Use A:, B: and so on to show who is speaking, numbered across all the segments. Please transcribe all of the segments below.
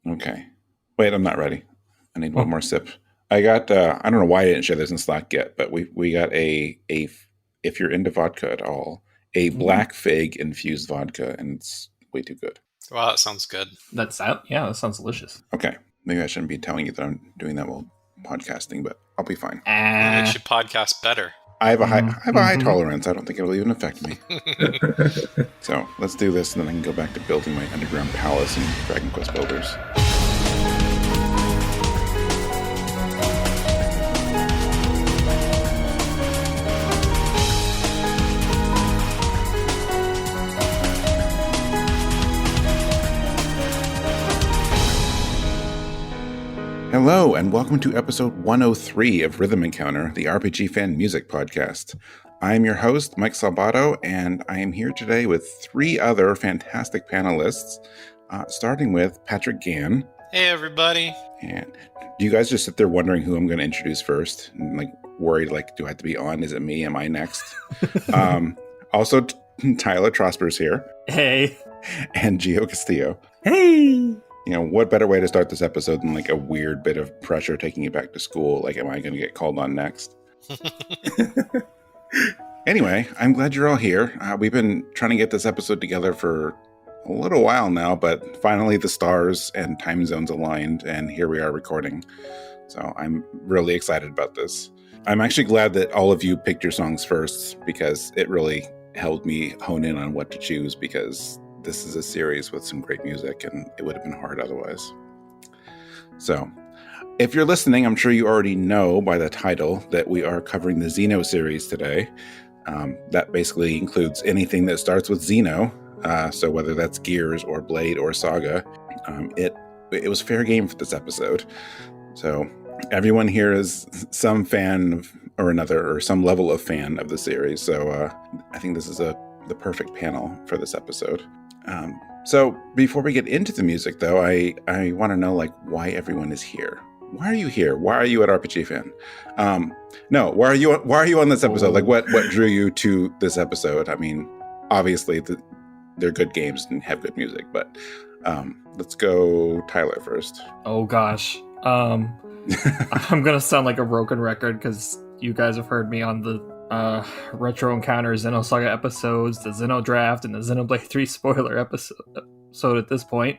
A: Okay. Wait, I'm not ready. I need one more sip. I got, I don't know why I didn't share this in Slack yet, but we got if you're into vodka at all, a black fig infused vodka, and it's way too good.
B: Wow, that sounds good.
C: That sounds delicious.
A: Okay. Maybe I shouldn't be telling you that I'm doing that while podcasting, but I'll be fine.
B: It makes you podcast better.
A: I have a high tolerance. I don't think it'll even affect me. So let's do this, and then I can go back to building my underground palace in Dragon Quest Builders. Hello, and welcome to episode 103 of Rhythm Encounter, the RPG fan music podcast. I'm your host, Mike Salbato, and I am here today with three other fantastic panelists, starting with Patrick Gann.
B: Hey, everybody.
A: And do you guys just sit there wondering who I'm going to introduce first? And worried, do I have to be on? Is it me? Am I next? Also, Tyler Trosper's here.
C: Hey.
A: And Gio Castillo.
C: Hey.
A: You know, what better way to start this episode than a weird bit of pressure taking you back to school? Am I going to get called on next? Anyway, I'm glad you're all here. We've been trying to get this episode together for a little while now, but finally the stars and time zones aligned, and here we are recording. So I'm really excited about this. I'm actually glad that all of you picked your songs first, because it really helped me hone in on what to choose, because this is a series with some great music, and it would have been hard otherwise. So, if you're listening, I'm sure you already know by the title that we are covering the Xeno series today. That basically includes anything that starts with Xeno. So whether that's Gears or Blade or Saga, it was fair game for this episode. So everyone here is some fan or another, or some level of fan of the series. So I think this is the perfect panel for this episode. So before we get into the music, though, I want to know why everyone is here. Why are you here? Why are you at RPG Fan? No, why are you on this episode? What drew you to this episode? I mean, obviously they're good games and have good music, but let's go Tyler first.
C: Oh gosh. I'm gonna sound like a broken record because you guys have heard me on the Retro Encounter Xenosaga episodes, the Xeno Draft, and the Xenoblade 3 spoiler episode at this point.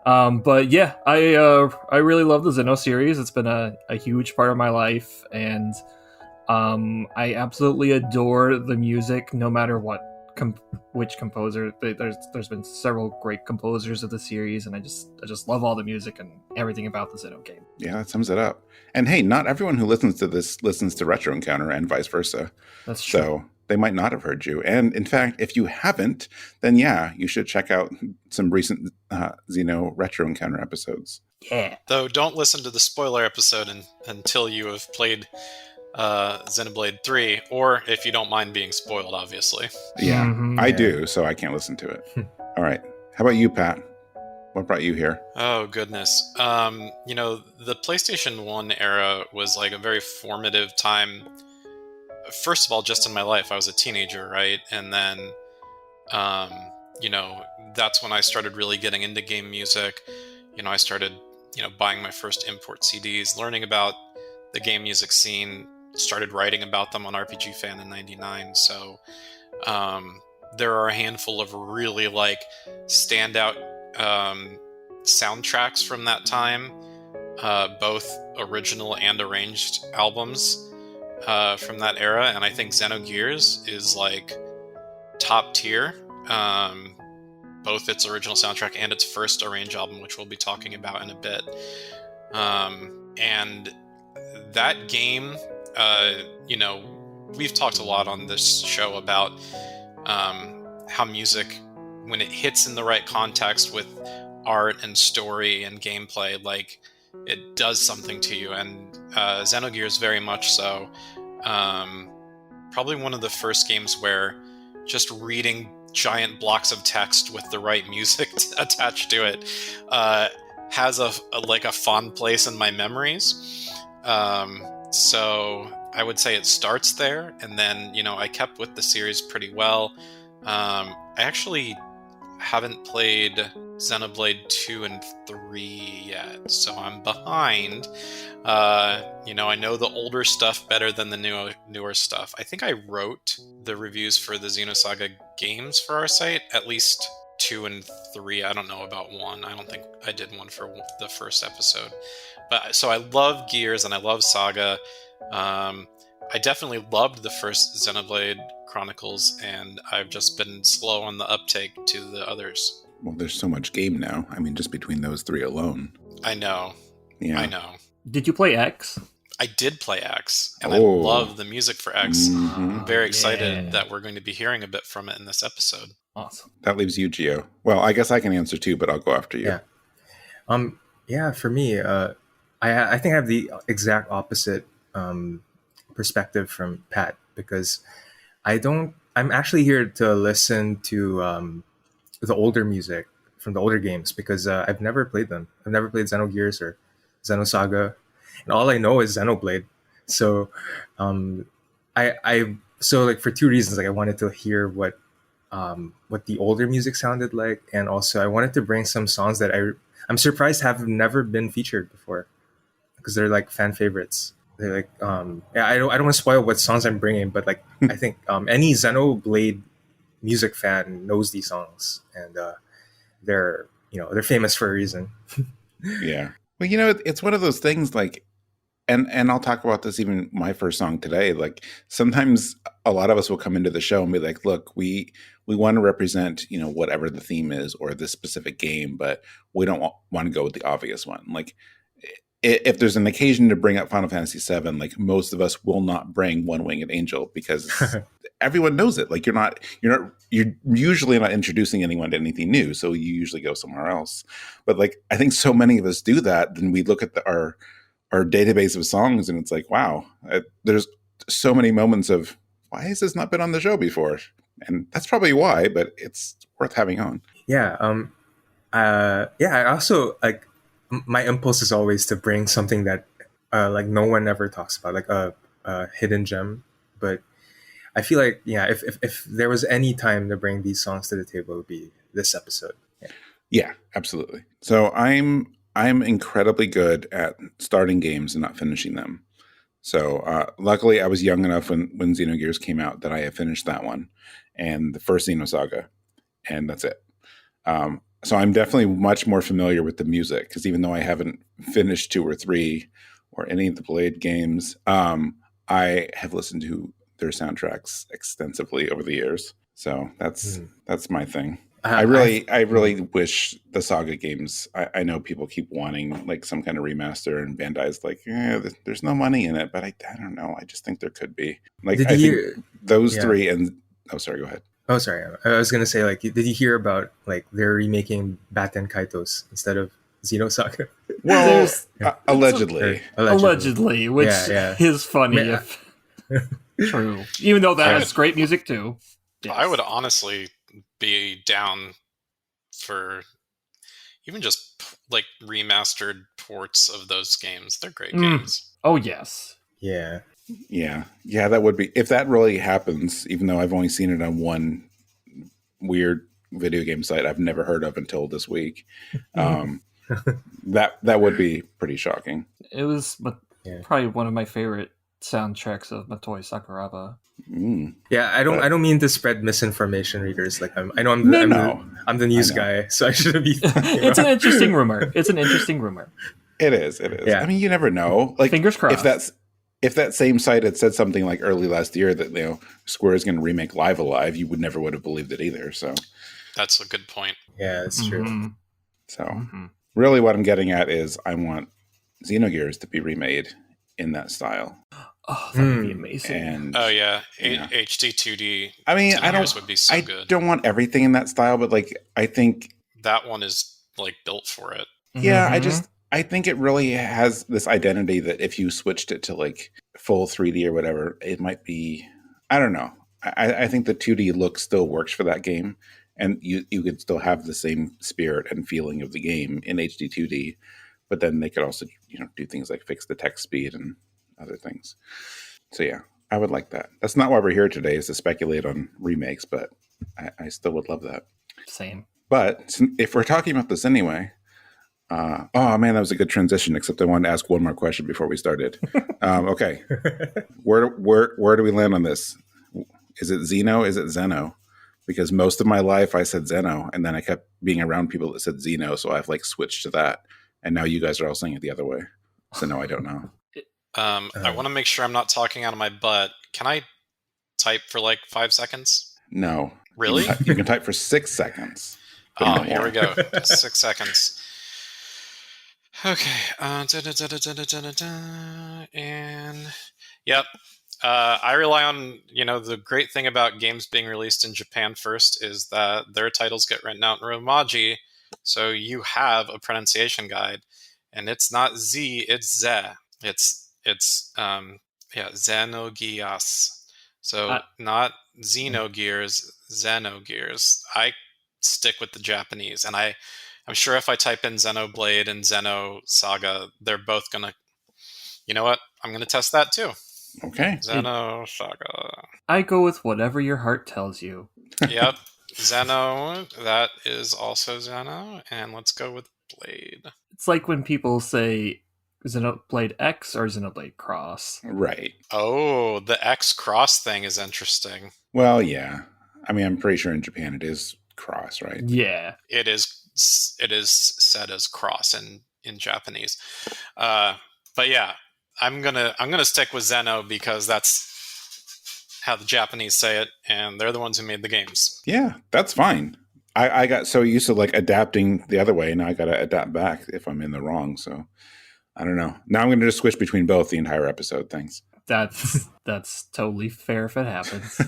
C: But yeah, I really love the Xeno series. It's been a huge part of my life, and I absolutely adore the music, no matter which composer. There's been several great composers of the series, and I just love all the music and everything about the Xeno game.
A: Yeah, that sums it up. And hey, not everyone who listens to this listens to Retro Encounter, and vice versa.
C: That's true.
A: So they might not have heard you. And in fact, if you haven't, then yeah, you should check out some recent Xeno Retro Encounter episodes.
C: Yeah.
B: Though don't listen to the spoiler episode until you have played Xenoblade 3, or if you don't mind being spoiled, obviously.
A: Yeah, I do, so I can't listen to it. All right. How about you, Pat? What brought you here?
B: Oh, goodness. The PlayStation 1 era was a very formative time. First of all, just in my life, I was a teenager, right? And then, that's when I started really getting into game music. I started, buying my first import CDs, learning about the game music scene, started writing about them on RPG Fan in 99. So there are a handful of really standout soundtracks from that time, both original and arranged albums from that era, and I think Xenogears is top tier, both its original soundtrack and its first arranged album, which we'll be talking about in a bit. And that game, we've talked a lot on this show about how music, when it hits in the right context with art and story and gameplay, it does something to you, and Xenogears very much so. Probably one of the first games where just reading giant blocks of text with the right music attached to it has a fond place in my memories. So I would say it starts there, and then I kept with the series pretty well. I actually haven't played Xenoblade 2 and 3 yet, so I'm behind. I know the older stuff better than the newer stuff. I think I wrote the reviews for the Xenosaga games for our site, at least 2 and 3. I don't know about 1. I don't think I did one for the first episode. But so I love Gears and I love Saga. I definitely loved the first Xenoblade Chronicles, and I've just been slow on the uptake to the others.
A: Well, there's so much game now. I mean, just between those 3 alone.
B: I know.
A: Yeah.
B: I know.
C: Did you play X?
B: I did play X, and I love the music for X.
A: Mm-hmm.
B: I'm very excited that we're going to be hearing a bit from it in this episode.
C: Awesome.
A: That leaves you, Gio. Well, I guess I can answer too, but I'll go after you.
D: Yeah. For me, I think I have the exact opposite perspective from Pat, because I'm actually here to listen to the older music from the older games, because I've never played them. I've never played Xenogears or Xenosaga, and all I know is Xenoblade. So so like for 2 reasons, like I wanted to hear what the older music sounded like, and also I wanted to bring some songs that I'm surprised have never been featured before, because they're like fan favorites. They're like I don't want to spoil what songs I'm bringing, but like I think any Xenoblade music fan knows these songs, and they're famous for a reason.
A: Yeah. Well, it's one of those things like, and I'll talk about this even my first song today. Like sometimes a lot of us will come into the show and be like, look, we want to represent, whatever the theme is or this specific game, but we don't want to go with the obvious one. Like if there's an occasion to bring up Final Fantasy VII, like most of us will not bring One Winged Angel because everyone knows it. Like you're usually not introducing anyone to anything new. So you usually go somewhere else. But like, I think so many of us do that. Then we look at our database of songs and it's like, wow, there's so many moments of why has this not been on the show before? And that's probably why, but it's worth having on.
D: Yeah. I also like, my impulse is always to bring something that like no one ever talks about, like a hidden gem. But I feel like, if there was any time to bring these songs to the table, it would be this episode.
A: Yeah, absolutely. So I'm incredibly good at starting games and not finishing them. So luckily I was young enough when Xenogears came out that I had finished that one and the first Xenosaga, and that's it. So I'm definitely much more familiar with the music, because even though I haven't finished 2 or 3 or any of the Blade games, I have listened to their soundtracks extensively over the years. So that's my thing. I really wish the Saga games. I know people keep wanting like some kind of remaster, and Bandai's like, there's no money in it, but I don't know. I just think there could be. Like I think those 3 and sorry, go ahead.
D: Oh, sorry. I was gonna say, like, did you hear about like they're remaking Baten Kaitos instead of Xenosaga?
A: Well, allegedly,
C: which is funny if true. Even though that has great music too. Yes.
B: I would honestly be down for even just like remastered ports of those games. They're great games.
C: Oh yes.
D: Yeah.
A: Yeah, that would be, if that really happens, even though I've only seen it on one weird video game site I've never heard of until this week. That would be pretty shocking.
C: It was probably one of my favorite soundtracks of Motoi Sakuraba.
D: Yeah, I don't mean to spread misinformation, readers. Like I'm the news guy, so I shouldn't be.
C: It's an interesting rumor.
A: It is. Yeah. I mean, you never know. Like,
C: fingers crossed.
A: If that same site had said something like early last year that Square is going to remake Live Alive, you would never would have believed it either. So
B: that's a good point.
D: Yeah, that's true.
A: So really, what I'm getting at is I want Xenogears to be remade in that style.
C: Oh, that would be amazing.
A: And,
B: HD 2D.
A: I mean,
B: would be so good.
A: I don't want everything in that style, but like I think
B: that one is like built for it.
A: Yeah, I think it really has this identity that if you switched it to like full 3D or whatever, it might be, I don't know. I think the 2D look still works for that game, and you could still have the same spirit and feeling of the game in HD 2D, but then they could also, do things like fix the text speed and other things. So yeah, I would like that. That's not why we're here today, is to speculate on remakes, but I still would love that.
C: Same.
A: But if we're talking about this anyway, oh man, that was a good transition. Except I wanted to ask one more question before we started. Okay, where do we land on this? Is it Xeno? Is it Xeno? Because most of my life I said Xeno, and then I kept being around people that said Xeno, so I've like switched to that. And now you guys are all saying it the other way. So no, I don't know.
B: I want to make sure I'm not talking out of my butt. Can I type for like 5 seconds?
A: No.
B: Really?
A: You can type for 6 seconds.
B: Oh, here we go. 6 seconds. Okay. And yep. I rely on, the great thing about games being released in Japan first is that their titles get written out in Romaji, so you have a pronunciation guide, and it's not Z, it's Ze. It's Xenogears. So not Xenogears, Xenogears. I stick with the Japanese, and I'm sure if I type in Xenoblade and Xenosaga, they're both gonna. You know what? I'm gonna test that too.
A: Okay.
B: Xenosaga.
C: I go with whatever your heart tells you.
B: Yep. Xeno, that is also Xeno, and let's go with Blade.
C: It's like when people say Xenoblade X or Xenoblade Cross.
A: Right.
B: Oh, the X cross thing is interesting.
A: Well, yeah. I mean, I'm pretty sure in Japan it is cross, right?
C: Yeah.
B: It is said as cross in Japanese. But yeah, I'm gonna stick with Xeno because that's how the Japanese say it, and they're the ones who made the games.
A: Yeah, that's fine. I got so used to like adapting the other way, and now I got to adapt back if I'm in the wrong. So I don't know. Now I'm going to just switch between both the entire episode. Thanks.
C: That's totally fair if it happens.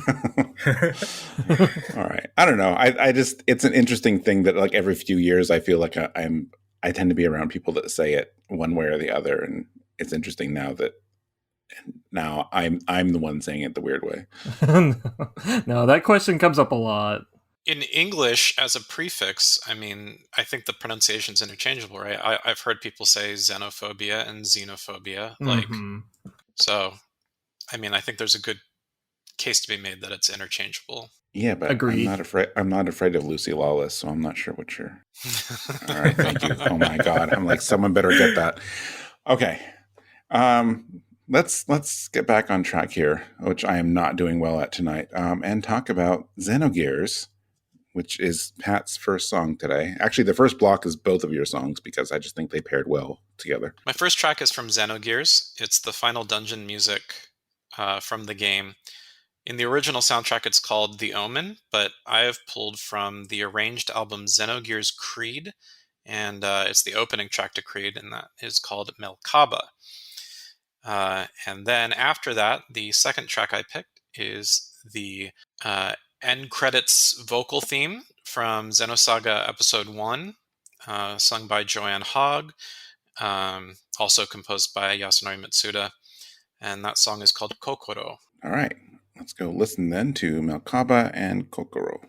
A: All right. I don't know. I just it's an interesting thing that like every few years I feel like I tend to be around people that say it one way or the other, and it's interesting now that I'm the one saying it the weird way.
C: No, that question comes up a lot.
B: In English, as a prefix, I mean, I think the pronunciation's interchangeable, right? I've heard people say xenophobia and xenophobia, so. I mean, I think there's a good case to be made that it's interchangeable.
A: Yeah, but
C: Agreed.
A: I'm not afraid of Lucy Lawless, so I'm not sure what you're. All right, thank you. Oh my God, I'm like, someone better get that. Okay, let's get back on track here, which I am not doing well at tonight, and talk about Xenogears, which is Pat's first song today. Actually, the first block is both of your songs because I just think they paired well together.
B: My first track is from Xenogears. It's the final dungeon music from the game. In the original soundtrack, it's called The Omen, but I have pulled from the arranged album Xenogears CREID, and it's the opening track to CREID, and that is called MELKABA. And then after that, the second track I picked is the end credits vocal theme from Xenosaga Episode I, sung by Joanne Hogg, also composed by Yasunori Mitsuda. And that song is called Kokoro.
A: All right, let's go listen then to MELKABA and Kokoro.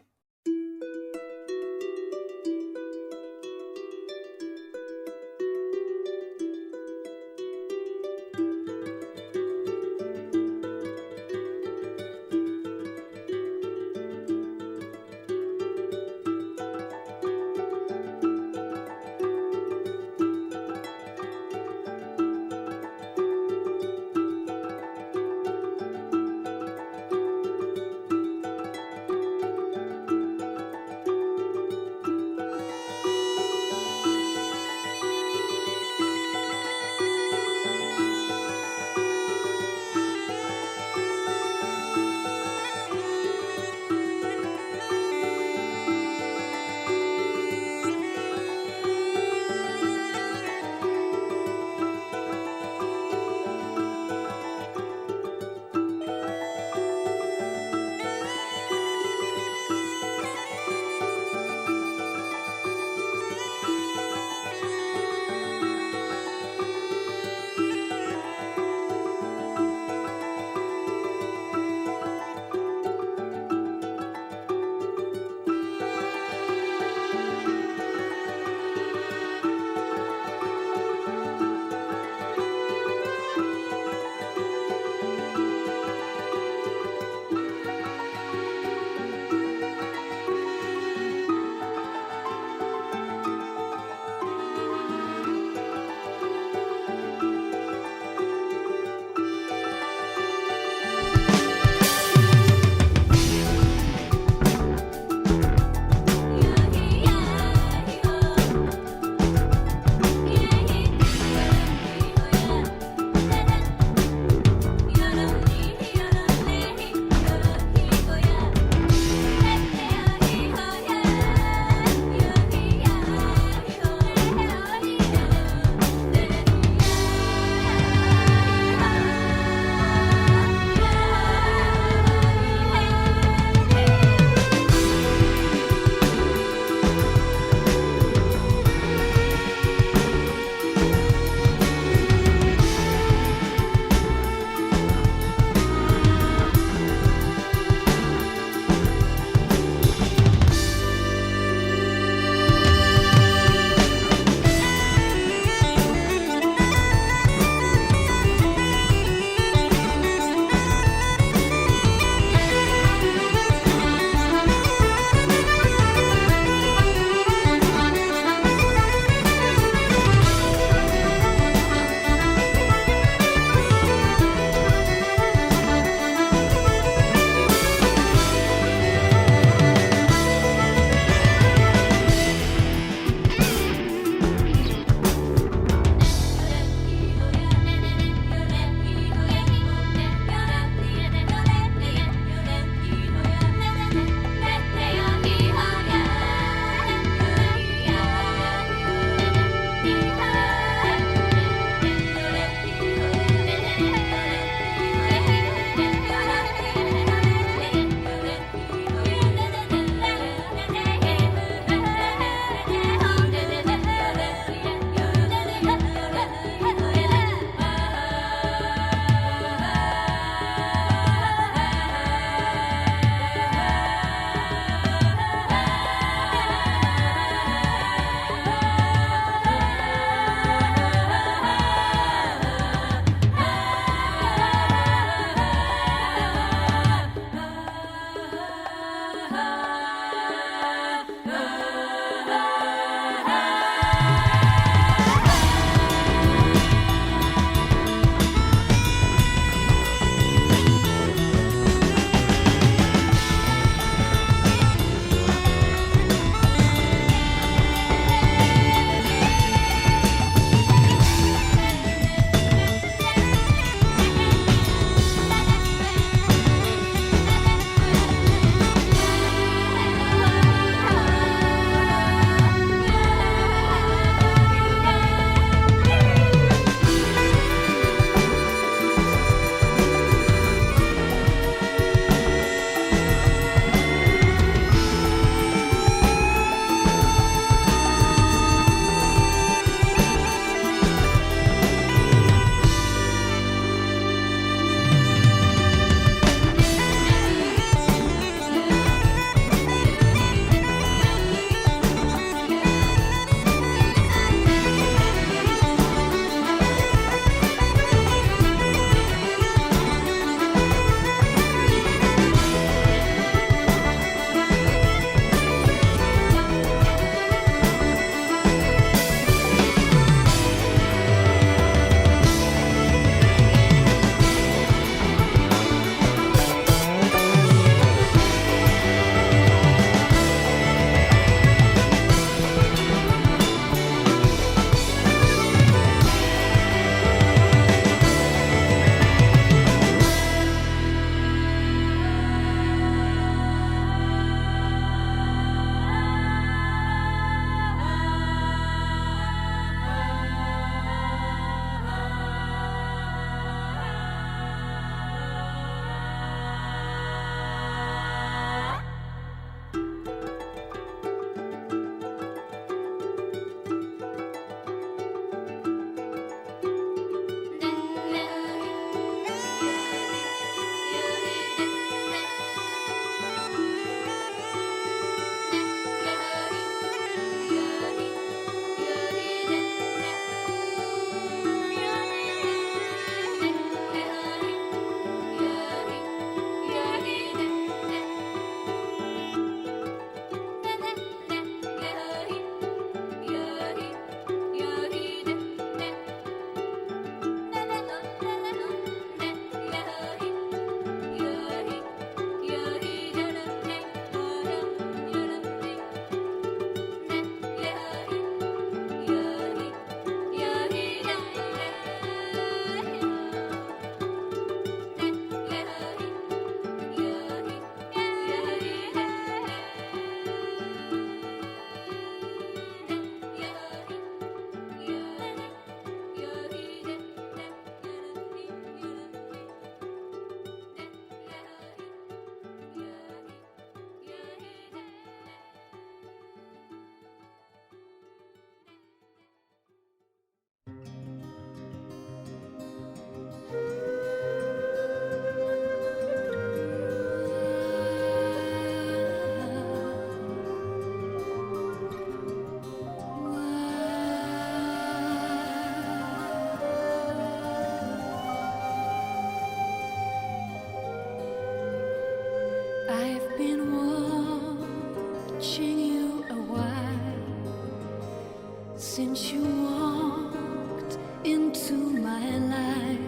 E: into my life.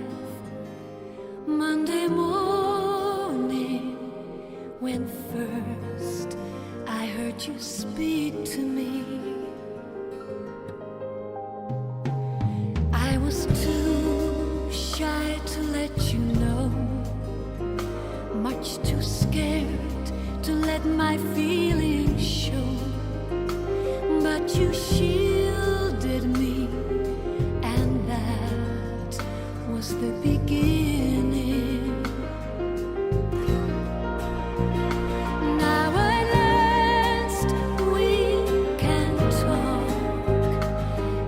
E: Monday morning, when first I heard you speak to me, I was too shy to let you know, much too scared to let my feelings show, but you shielded me, and that was the beginning. Now at last we can talk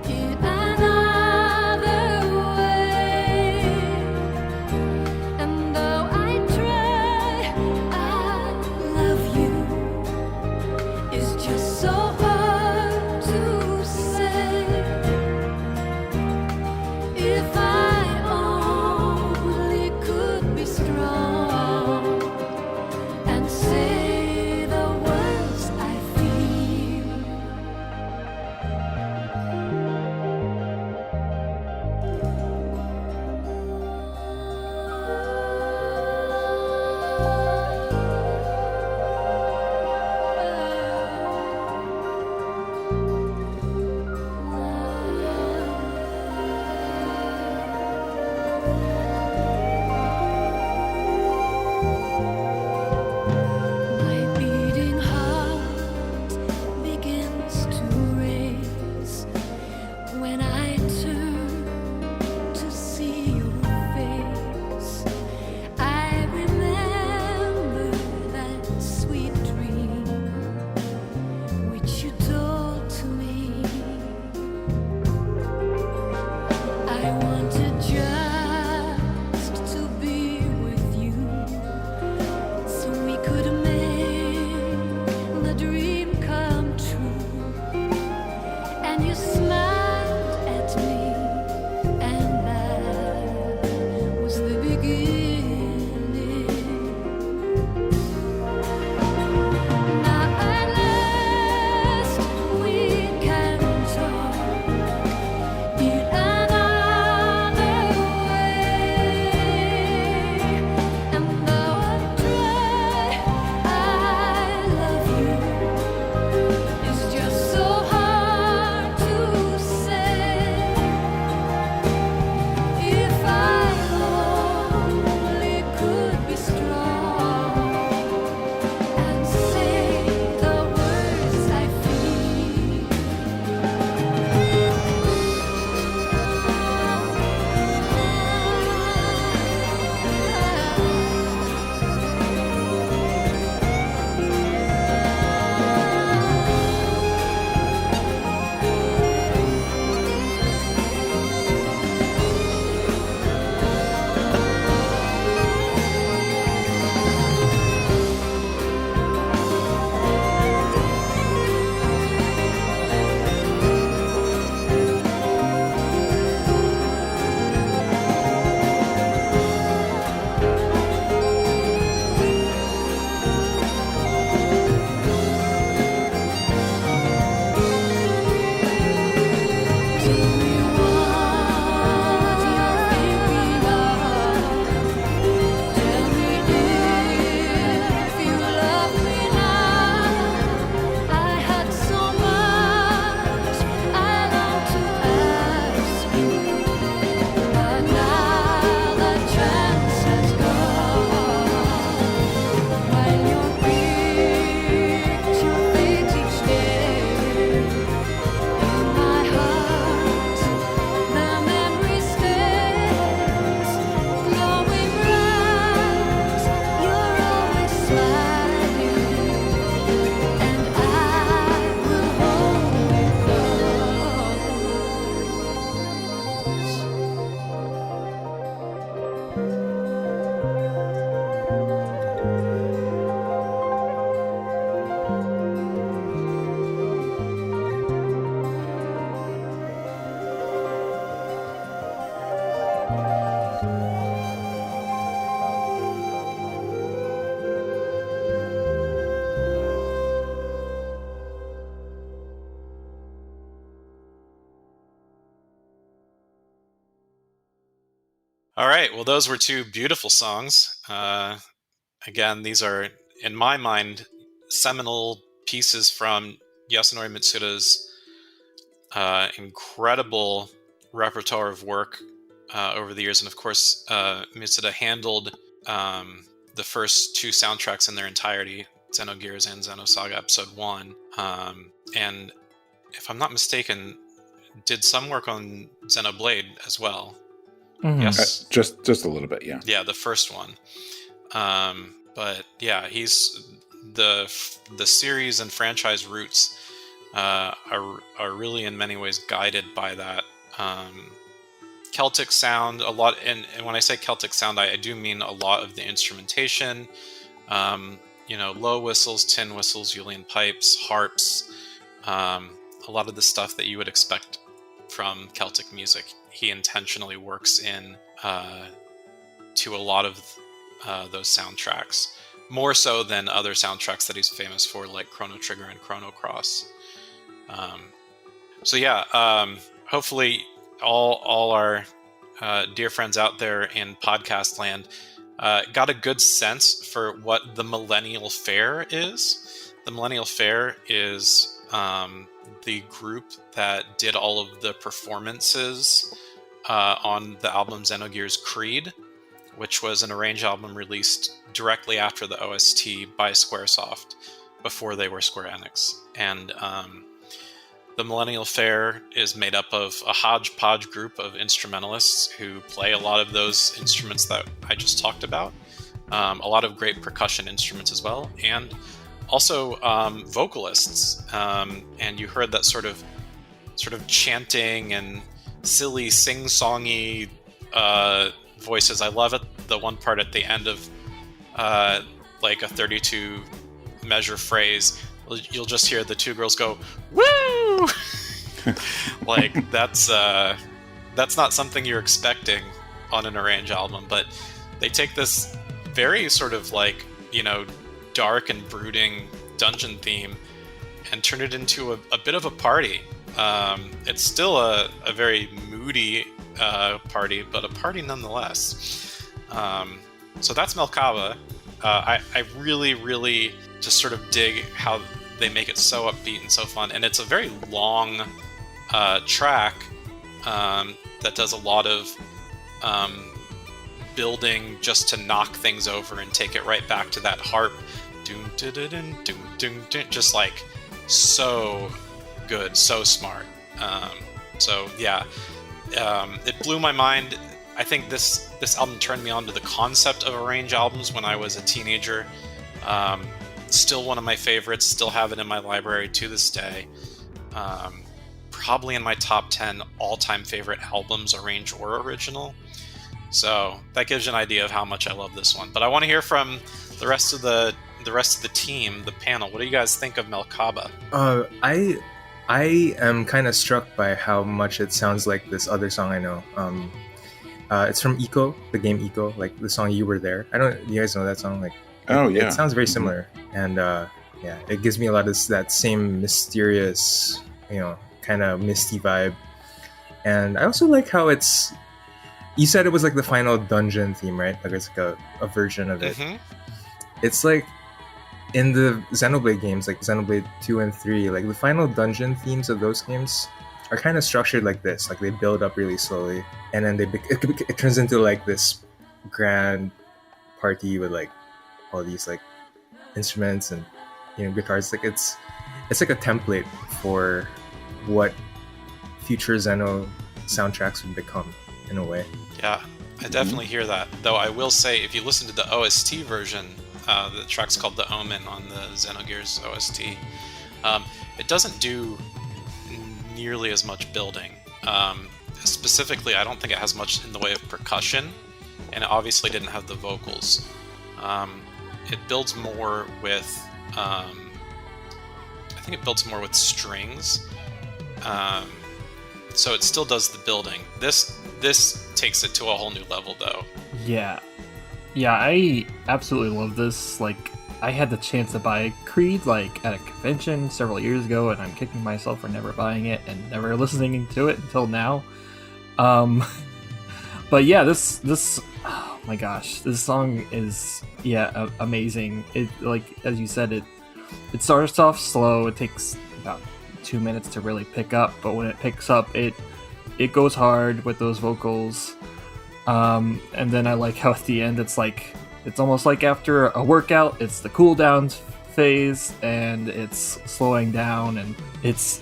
E: in another way, and though I try, I love you is just so hard to say. If I
B: All right. Well, those were two beautiful songs. Again, these are, in my mind, seminal pieces from Yasunori Mitsuda's incredible repertoire of work over the years. And of course, Mitsuda handled the first two soundtracks in their entirety, Xenogears and Xenosaga Episode I. And if I'm not mistaken, did some work on Xenoblade as well.
C: Mhm.
B: Yes.
A: Just a little bit, yeah.
B: Yeah, the first one. But yeah, he's the series and franchise roots are really in many ways guided by that Celtic sound. A lot, and when I say Celtic sound, I do mean a lot of the instrumentation. Low whistles, tin whistles, Uillean pipes, harps. A lot of the stuff that you would expect from Celtic music, he intentionally works in to a lot of those soundtracks, more so than other soundtracks that he's famous for, like Chrono Trigger and Chrono Cross. Hopefully all our dear friends out there in podcast land got a good sense for what the Millennial Fair is. The Millennial Fair is the group that did all of the performances on the album Xenogears CREID, which was an arranged album released directly after the OST by Squaresoft, before they were Square Enix. And the Millennial Fair is made up of a hodgepodge group of instrumentalists who play a lot of those instruments that I just talked about. A lot of great percussion instruments as well, and also vocalists. And you heard that sort of chanting and silly sing-songy voices. I love it. The one part at the end of like a 32 measure phrase, you'll just hear the two girls go, "Woo!" Like that's not something you're expecting on an arranged album, but they take this very sort of like, dark and brooding dungeon theme and turn it into a bit of a party. It's still a very moody party, but a party nonetheless. So that's MELKABA. I really, really just sort of dig how they make it so upbeat and so fun. And it's a very long track that does a lot of building just to knock things over and take it right back to that harp. Just like so good, so smart. It blew my mind. I think this album turned me on to the concept of arranged albums when I was a teenager. Still one of my favorites, still have it in my library to this day. Probably in my top 10 all-time favorite albums, arranged or original. So that gives you an idea of how much I love this one. But I want to hear from the rest of the team, the panel. What do you guys think of MELKABA?
D: I am kind of struck by how much it sounds like this other song I know. It's from Ico, the game Ico, like the song "You Were There." You guys know that song? Like, it sounds very similar, and it gives me a lot of that same mysterious, kind of misty vibe. And I also like how it's. You said it was like the final dungeon theme, right? Like it's like a version of it.
B: Mm-hmm.
D: It's like in the Xenoblade games, like Xenoblade 2 and 3, like the final dungeon themes of those games are kind of structured like this. Like they build up really slowly, and then it turns into like this grand party with like all these like instruments and guitars. Like it's like a template for what future Xeno soundtracks would become in a way.
B: Yeah, I definitely hear that. Though I will say, if you listen to the OST version, the track's called The Omen on the Xenogears OST, it doesn't do nearly as much building. Specifically, I don't think it has much in the way of percussion, and it obviously didn't have the vocals. It builds more with, I think it builds more with strings. So it still does the building. This takes it to a whole new level, though.
C: Yeah, I absolutely love this. Like, I had the chance to buy CREID like at a convention several years ago, and I'm kicking myself for never buying it and never listening to it until now. But But yeah, this oh my gosh, this song is amazing. It, like as you said, it starts off slow. It takes about 2 minutes to really pick up, but when it picks up, it goes hard with those vocals. And then I like how at the end it's almost like after a workout, it's the cool down phase and it's slowing down, and it's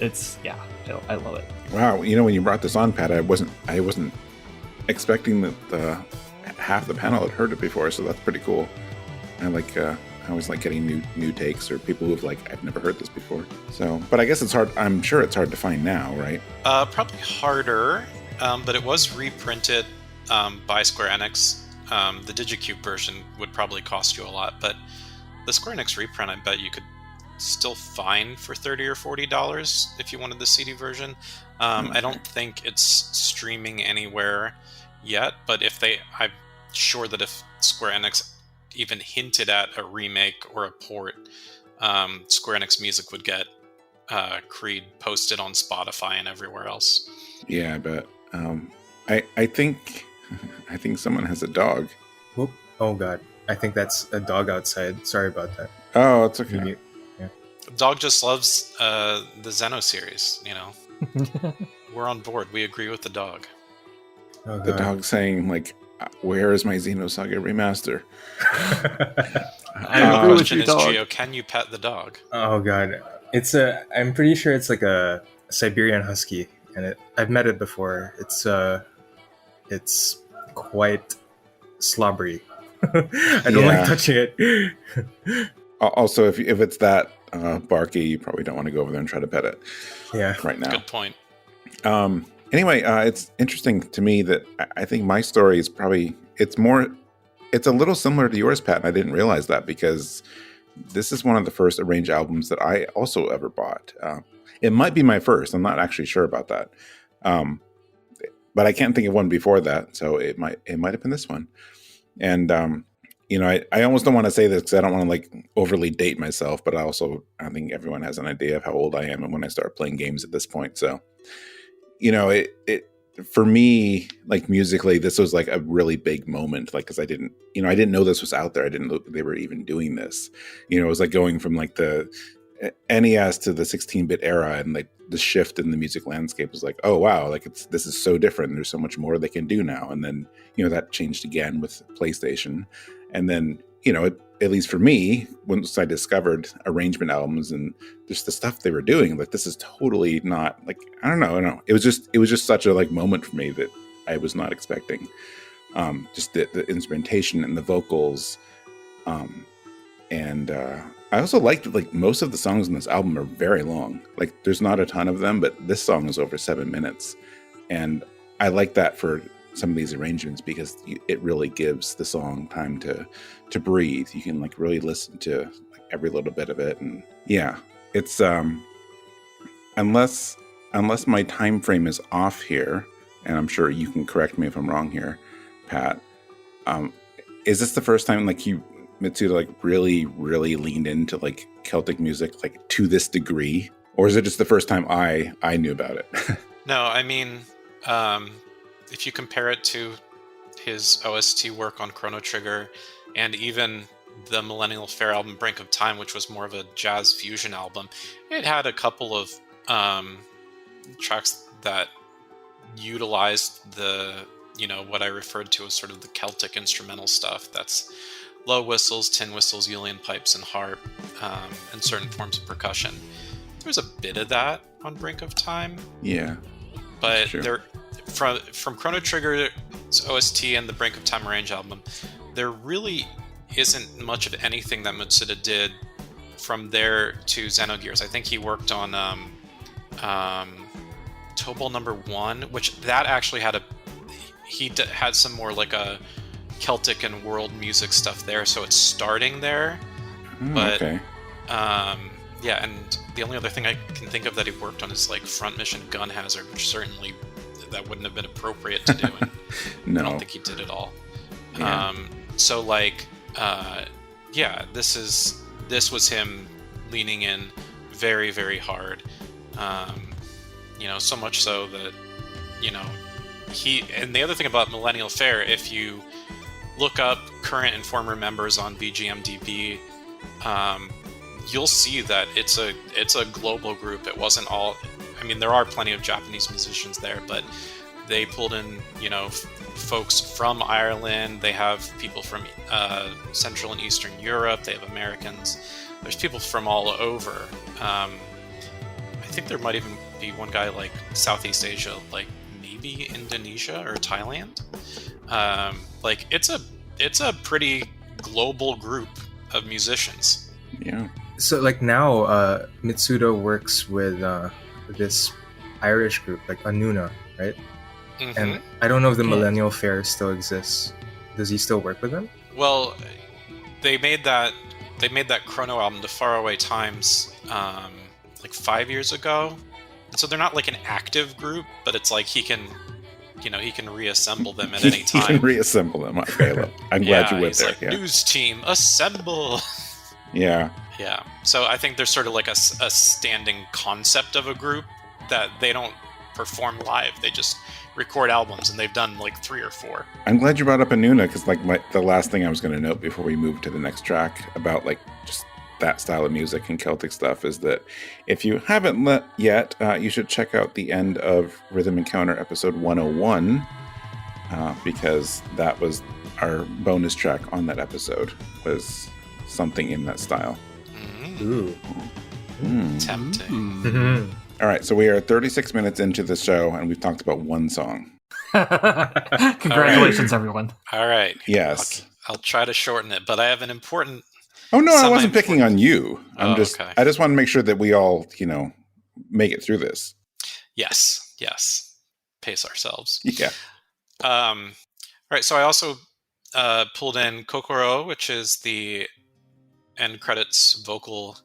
C: I love it.
A: Wow, when you brought this on, Pat, I wasn't expecting that the half the panel had heard it before, so that's pretty cool. I always like getting new takes or people who've I've never heard this before. So, but I guess it's hard. I'm sure it's hard to find now, right?
B: Probably harder, but it was reprinted by Square Enix. The Digicube version would probably cost you a lot, but the Square Enix reprint, I bet you could still find for $30 or $40 if you wanted the CD version. I don't think it's streaming anywhere yet, but I'm sure that if Square Enix even hinted at a remake or a port, Square Enix Music would get CREID posted on Spotify and everywhere else.
A: Yeah, but I think someone has a dog.
D: Whoop. Oh god, I think that's a dog outside. Sorry about that.
A: Oh, it's okay.
D: Yeah.
B: The dog just loves the Xeno series, We're on board. We agree with the dog.
D: Oh,
A: the dog saying, where is my Xenosaga remaster?
C: I agree with
B: question
C: you,
B: is,
C: dog.
B: Gio, can you pet the dog?
D: Oh god, I'm pretty sure it's like a Siberian Husky, and I've met it before. It's quite slobbery. I don't like touching it.
A: Also, if it's that barky, you probably don't want to go over there and try to pet it.
D: Yeah,
A: right now.
B: Good point.
A: Anyway, it's interesting to me that I think my story is it's a little similar to yours, Pat, and I didn't realize that because this is one of the first arranged albums that I also ever bought. It might be my first. I'm not actually sure about that. But I can't think of one before that, so it might have been this one. And I almost don't want to say this because I don't want to overly date myself, but I think everyone has an idea of how old I am and when I start playing games at this point. So, it for me, musically, this was a really big moment, because I didn't know this was out there. I didn't know they were even doing this. It was going from the NES to the 16-bit era, and the shift in the music landscape was oh wow, this is so different. There's so much more they can do now. And then that changed again with PlayStation, and then at least for me, once I discovered arrangement albums and just the stuff they were doing, this is totally not I don't know. It was just such a moment for me that I was not expecting. Just the instrumentation and the vocals, and I also liked most of the songs in this album are very long. There's not a ton of them, but this song is over 7 minutes, and I like that for some of these arrangements because it really gives the song time to breathe. You can really listen to every little bit of it, and yeah, it's unless my time frame is off here, and I'm sure you can correct me if I'm wrong here, Pat. Is this the first time Mitsuda really really leaned into Celtic music to this degree, or is it just the first time I knew about it?
B: No, I mean, if you compare it to his OST work on Chrono Trigger and even the Millennial Fair album Brink of Time, which was more of a jazz fusion album, it had a couple of tracks that utilized the what I referred to as sort of the Celtic instrumental stuff. That's low whistles, tin whistles, Uilleann pipes, and harp, and certain forms of percussion. There's a bit of that on Brink of Time.
A: Yeah.
B: But there, from Chrono Trigger's OST and the Brink of Time Arrange album, there really isn't much of anything that Mitsuda did from there to Xenogears. I think he worked on Tobal number 1, which that actually had had some more a Celtic and world music stuff there, so it's starting there. But
A: okay.
B: Yeah, and the only other thing I can think of that he worked on is Front Mission Gun Hazard, which certainly that wouldn't have been appropriate to do. And
A: No.
B: I don't think he did it all.
A: Yeah.
B: Yeah, this was him leaning in very, very hard. So much so that, and the other thing about Millennial Fair, if you look up current and former members on BGMDB, you'll see that it's a global group. It wasn't all. I mean, there are plenty of Japanese musicians there, but they pulled in, folks from Ireland. They have people from Central and Eastern Europe. They have Americans. There's people from all over. I think there might even be one guy like Southeast Asia, like maybe Indonesia or Thailand. Like it's a pretty global group of musicians.
A: Yeah.
D: So like now, Mitsuda works with this Irish group, like Anuna, right?
B: Mm-hmm.
D: And I don't know if the Millennial Fair still exists. Does he still work with them?
B: Well, they made that Chrono album, The Faraway Times, like 5 years ago. And so they're not like an active group, but it's like he can reassemble them at any time.
A: He can reassemble them. Okay, look, I'm glad you went
B: he's
A: there.
B: like, news team, assemble.
A: Yeah.
B: Yeah. So I think there's sort of like a standing concept of a group that they don't perform live. They just record albums, and they've done like 3 or 4.
A: I'm glad you brought up Anuna, because like the last thing I was going to note before we move to the next track about like just that style of music and Celtic stuff is that if you haven't yet, you should check out the end of Rhythm Encounter episode 101, because that was our bonus track on that episode, was something in that style.
D: Ooh.
B: Tempting.
D: Mm-hmm.
A: All right, so we are 36 minutes into the show, and we've talked about one song.
C: Congratulations, everyone.
B: All right.
A: Yes.
B: I'll try to shorten it, but I have an important...
A: Oh, no, I wasn't picking on you. I just want to make sure that we all, make it through this.
B: Yes. Pace ourselves.
A: Yeah.
B: All right, so I also pulled in Kokoro, which is the end credits vocal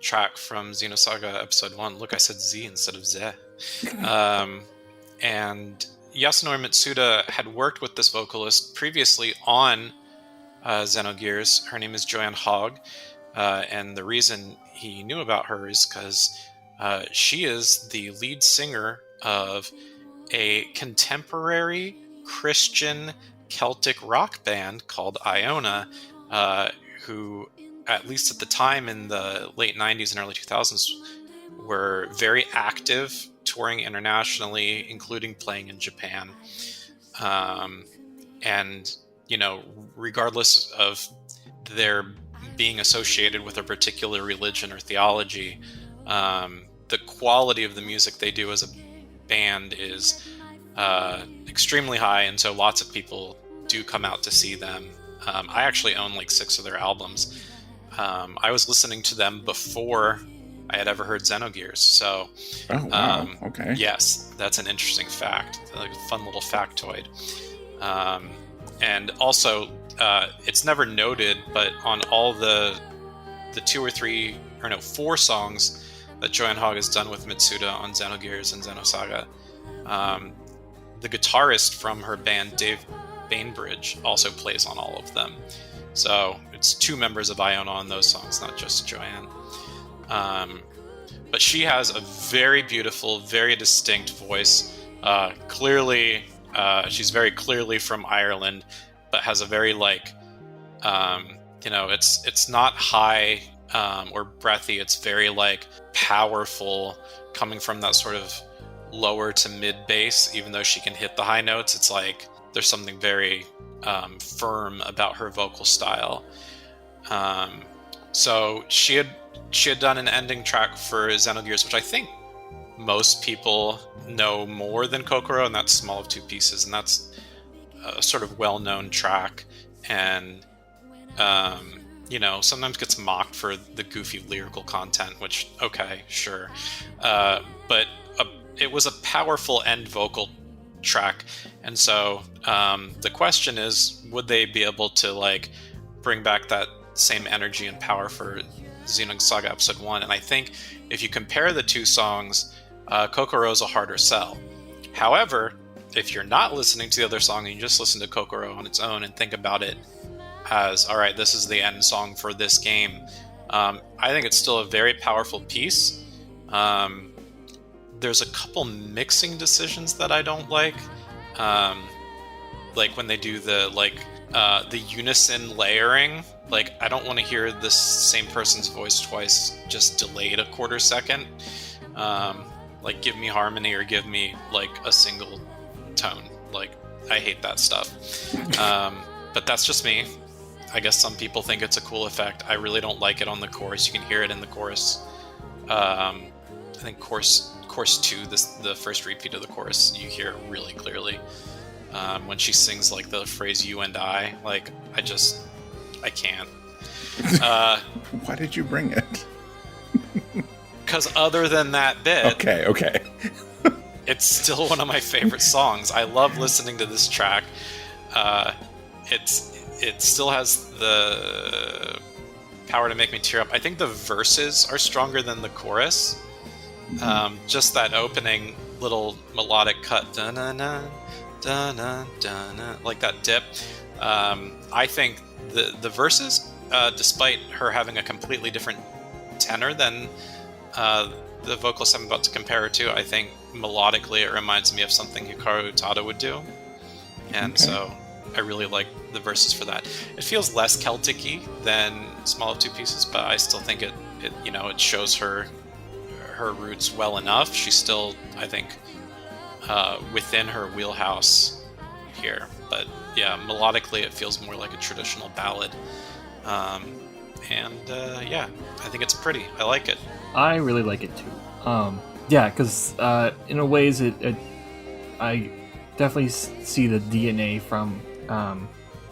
B: track from Xenosaga Episode 1. Look, I said Z instead of Z. And Yasunori Mitsuda had worked with this vocalist previously on Xenogears. Her name is Joanne Hogg, and the reason he knew about her is because she is the lead singer of a contemporary Christian Celtic rock band called Iona, who, at least at the time in the late 90s and early 2000s, were very active, touring internationally, including playing in Japan. And, regardless of their being associated with a particular religion or theology, the quality of the music they do as a band is extremely high, and so lots of people do come out to see them. I actually own like 6 of their albums. I was listening to them before I had ever heard Xenogears, so...
A: Oh, wow. Okay.
B: Yes, that's an interesting fact, like a fun little factoid. And also, it's never noted, but on all the 4 songs that Joanne Hogg has done with Mitsuda on Xenogears and Xenosaga, the guitarist from her band, Dave Bainbridge, also plays on all of them. So it's 2 members of Iona on those songs, not just Joanne. But she has a very beautiful, very distinct voice. Clearly, she's very clearly from Ireland, but has a very it's not high or breathy. It's very powerful, coming from that sort of lower to mid bass. Even though she can hit the high notes, it's like there's something very firm about her vocal style. So she had done an ending track for Xenogears, which I think most people know more than Kokoro, and that's Small of Two Pieces, and that's a sort of well-known track, and sometimes gets mocked for the goofy lyrical content, which, okay, sure, but it was a powerful end vocal track, and so the question is, would they be able to bring back that same energy and power for Xenosaga Episode 1? And I think if you compare the 2 songs, Kokoro's a harder sell. However, if you're not listening to the other song and you just listen to Kokoro on its own and think about it as, all right, this is the end song for this game, I think it's still a very powerful piece. There's a couple mixing decisions that I don't like. Like when they do the unison layering. Like, I don't want to hear this same person's voice twice, just delayed a quarter second. Like, give me harmony or give me like a single tone. Like, I hate that stuff. But that's just me. I guess some people think it's a cool effect. I really don't like it on the chorus. You can hear it in the chorus. I think chorus 2, the first repeat of the chorus, you hear it really clearly. When she sings like the phrase "you and I," like I can't.
A: Why did you bring it?
B: Because other than that bit,
A: okay,
B: it's still one of my favorite songs. I love listening to this track. It still has the power to make me tear up. I think the verses are stronger than the chorus. Just that opening little melodic cut, da-na-na, da-na, da-na, like that dip. I think the verses, despite her having a completely different tenor than the vocalist I'm about to compare her to, I think melodically it reminds me of something Hikaru Utada would do. And so I really like the verses for that. It feels less Celtic-y than Small of Two Pieces, but I still think it shows her roots well enough. She's still, I think, within her wheelhouse here. But yeah, melodically it feels more like a traditional ballad. I think it's pretty. I like it.
C: I really like it too. Because in a ways, I definitely see the DNA from,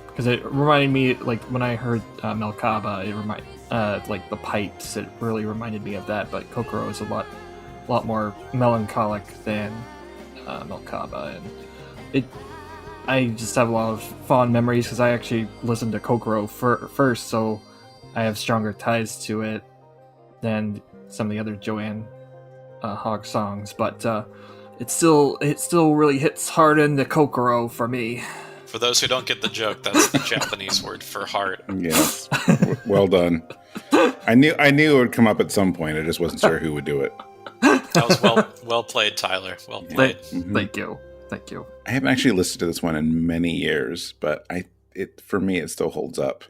C: because it reminded me, like when I heard MELKABA, it like the pipes. It really reminded me of that. But Kokoro is a lot more melancholic than MELKABA, and I just have a lot of fond memories because I actually listened to Kokoro first, so I have stronger ties to it than some of the other Joanne Hogg songs. But it still really hits hard into Kokoro for me.
B: For those who don't get the joke, that's the Japanese word for heart.
A: Yes, well done. I knew it would come up at some point. I just wasn't sure who would do it.
B: That was well played, Tyler. Well played.
C: Thank you.
A: I haven't actually listened to this one in many years, but for me it still holds up.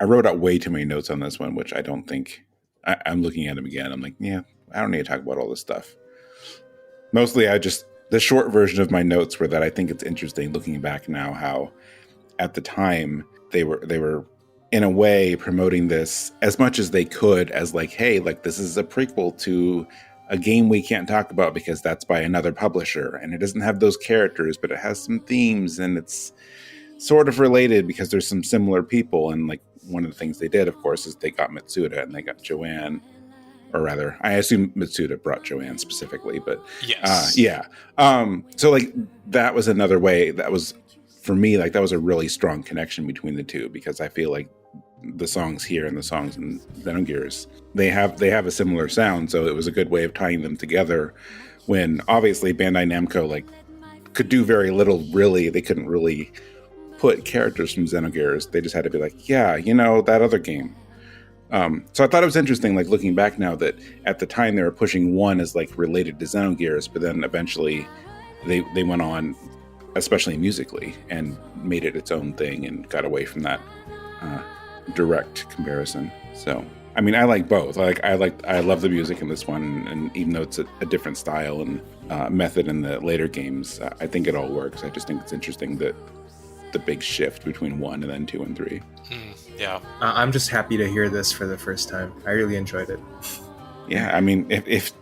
A: I wrote out way too many notes on this one, which I don't think I'm looking at them again. I'm like, yeah, I don't need to talk about all this stuff. Mostly, the short version of my notes were that I think it's interesting looking back now how at the time they were in a way promoting this as much as they could as like, hey, like this is a prequel to a game we can't talk about because that's by another publisher and it doesn't have those characters, but it has some themes and it's sort of related because there's some similar people. And like one of the things they did, of course, is they got Mitsuda and they got Joanne, or rather, I assume Mitsuda brought Joanne specifically, but
B: yes.
A: So like that was another way that was, for me, like that was a really strong connection between the two because I feel like the songs here and the songs in Xenogears, they have a similar sound, so it was a good way of tying them together when obviously Bandai Namco like could do very little really. They couldn't really put characters from Xenogears. They just had to be like, yeah, that other game. So I thought it was interesting, like looking back now, that at the time they were pushing one as like related to Xenogears, but then eventually they went on, especially musically, and made it its own thing and got away from that direct comparison. So I mean, I like both. I love the music in this one, and even though it's a different style and method in the later games, I think it all works. I just think it's interesting that the big shift between 1 and then 2 and 3.
B: Yeah.
D: I'm just happy to hear this for the first time. I really enjoyed it.
A: Yeah, I mean, if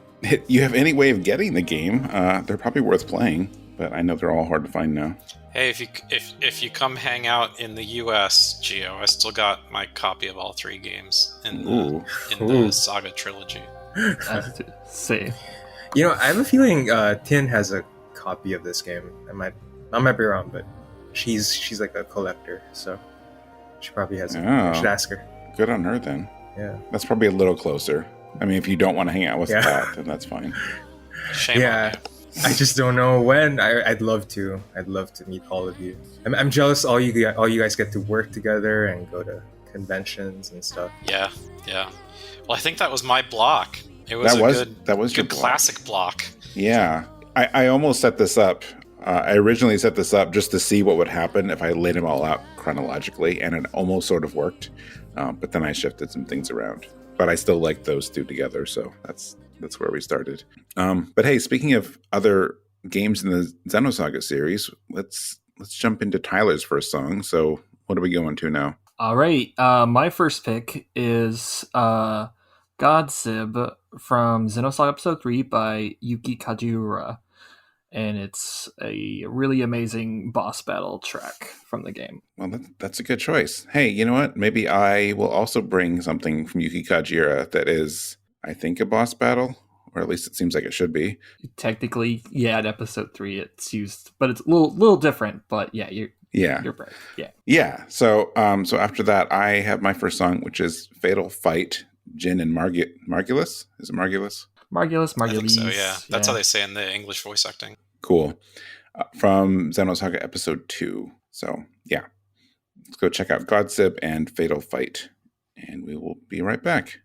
A: you have any way of getting the game, they're probably worth playing, but I know they're all hard to find now.
B: Hey, if you come hang out in the U.S., Gio, I still got my copy of all 3 games in the Saga trilogy.
C: See,
D: I have a feeling Tin has a copy of this game. I might be wrong, but she's like a collector, so she probably has it. I should ask her.
A: Good on her then.
D: Yeah,
A: that's probably a little closer. I mean, if you don't want to hang out with that, then that's fine.
B: Shame on you.
D: I just don't know when. I'd love to. I'd love to meet all of you. I'm jealous all you guys get to work together and go to conventions and stuff.
B: Yeah. Well, I think that was my block. It was
A: that was
B: good
A: your
B: classic block.
A: Yeah. I almost set this up I originally set this up just to see what would happen if I laid them all out chronologically, and it almost sort of worked. But then I shifted some things around. But I still like those two together, so that's where we started. But hey, speaking of other games in the Xenosaga series, let's jump into Tyler's first song. So what are we going to now?
C: All right. My first pick is Godsibb from Xenosaga Episode 3 by Yuki Kajiura. And it's a really amazing boss battle track from the game.
A: Well, that's a good choice. Hey, you know what? Maybe I will also bring something from Yuki Kajiura that is, I think, a boss battle, or at least it seems like it should be.
C: Technically, yeah, in Episode 3 it's used, but it's a little different. But yeah, you're right. Yeah.
A: So after that, I have my first song, which is Fatal Fight, Jin and Margulis. Is it Margulis?
C: Margulis.
B: I think so, yeah. That's how they say in the English voice acting.
A: Cool. From Xenosaga Episode 2. So, yeah. Let's go check out Godsibb and Fatal Fight. And we will be right back.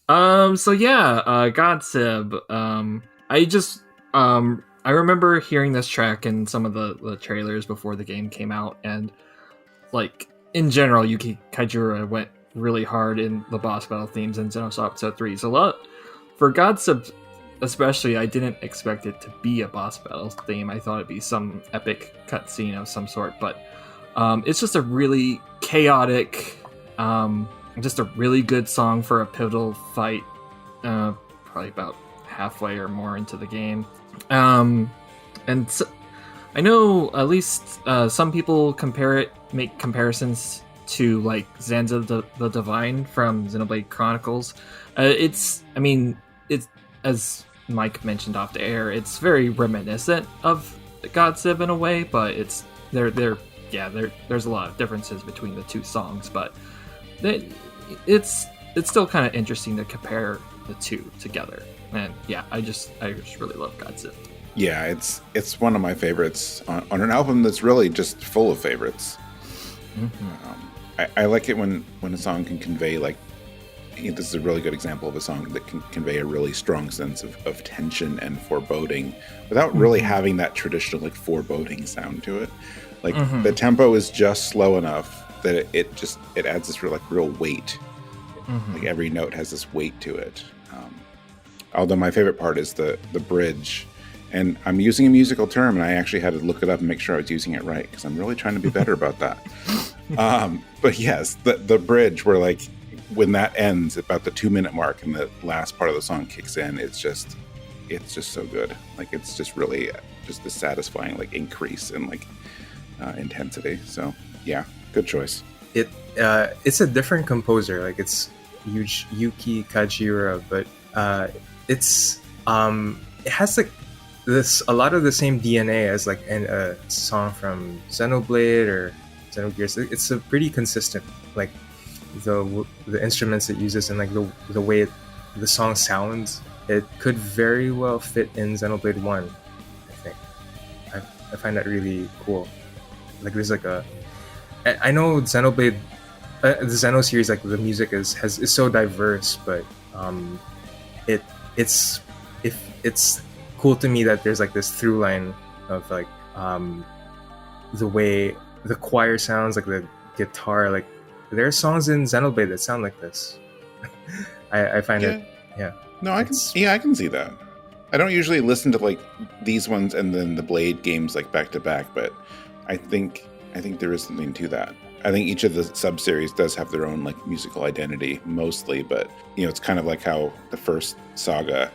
C: So yeah, Godsibb. I remember hearing this track in some of the trailers before the game came out, and like in general, Yuki Kajiura went really hard in the boss battle themes in Xenosaga Episode 3. So a lot for Godsibb, especially, I didn't expect it to be a boss battle theme. I thought it'd be some epic cutscene of some sort, but it's just a really chaotic, just a really good song for a pivotal fight. Probably about halfway or more into the game. And so, I know at least some people make comparisons to like Zanza the Divine from Xenoblade Chronicles. It's as Mike mentioned off the air, it's very reminiscent of Godsibb in a way, but there's a lot of differences between the two songs, but it's still kind of interesting to compare the two together. And yeah, I just really love Godsibb.
A: Yeah, it's one of my favorites on an album that's really just full of favorites. Mm-hmm. I like it when a song can convey, like, this is a really good example of a song that can convey a really strong sense of tension and foreboding without really having that traditional like foreboding sound to it. Like the tempo is just slow enough that it adds this real weight. Like every note has this weight to it. Although my favorite part is the bridge. And I'm using a musical term, and I actually had to look it up and make sure I was using it right, because I'm really trying to be better about that. But yes, the bridge where like when that ends about the 2-minute mark and the last part of the song kicks in, it's just so good. Like it's just really just a satisfying like increase in like intensity. So yeah, good choice.
D: It's a different composer. Like it's Yuki Kajiura, but it has like a lot of the same DNA as like a song from Xenoblade or Xenogears. It's a pretty consistent, like the instruments it uses and like the way the song sounds. It could very well fit in Xenoblade 1, I think. I find that really cool. Like there's like I know Xenoblade, the Xeno series, like the music is so diverse, but it's cool to me that there's like this through line of like the way the choir sounds, like the guitar, like there are songs in Xenoblade that sound like this. I find it, yeah. No,
A: I can see that. I don't usually listen to like these ones and then the Blade games like back to back, but I think there is something to that. I think each of the sub-series does have their own like musical identity mostly, but it's kind of like how the first saga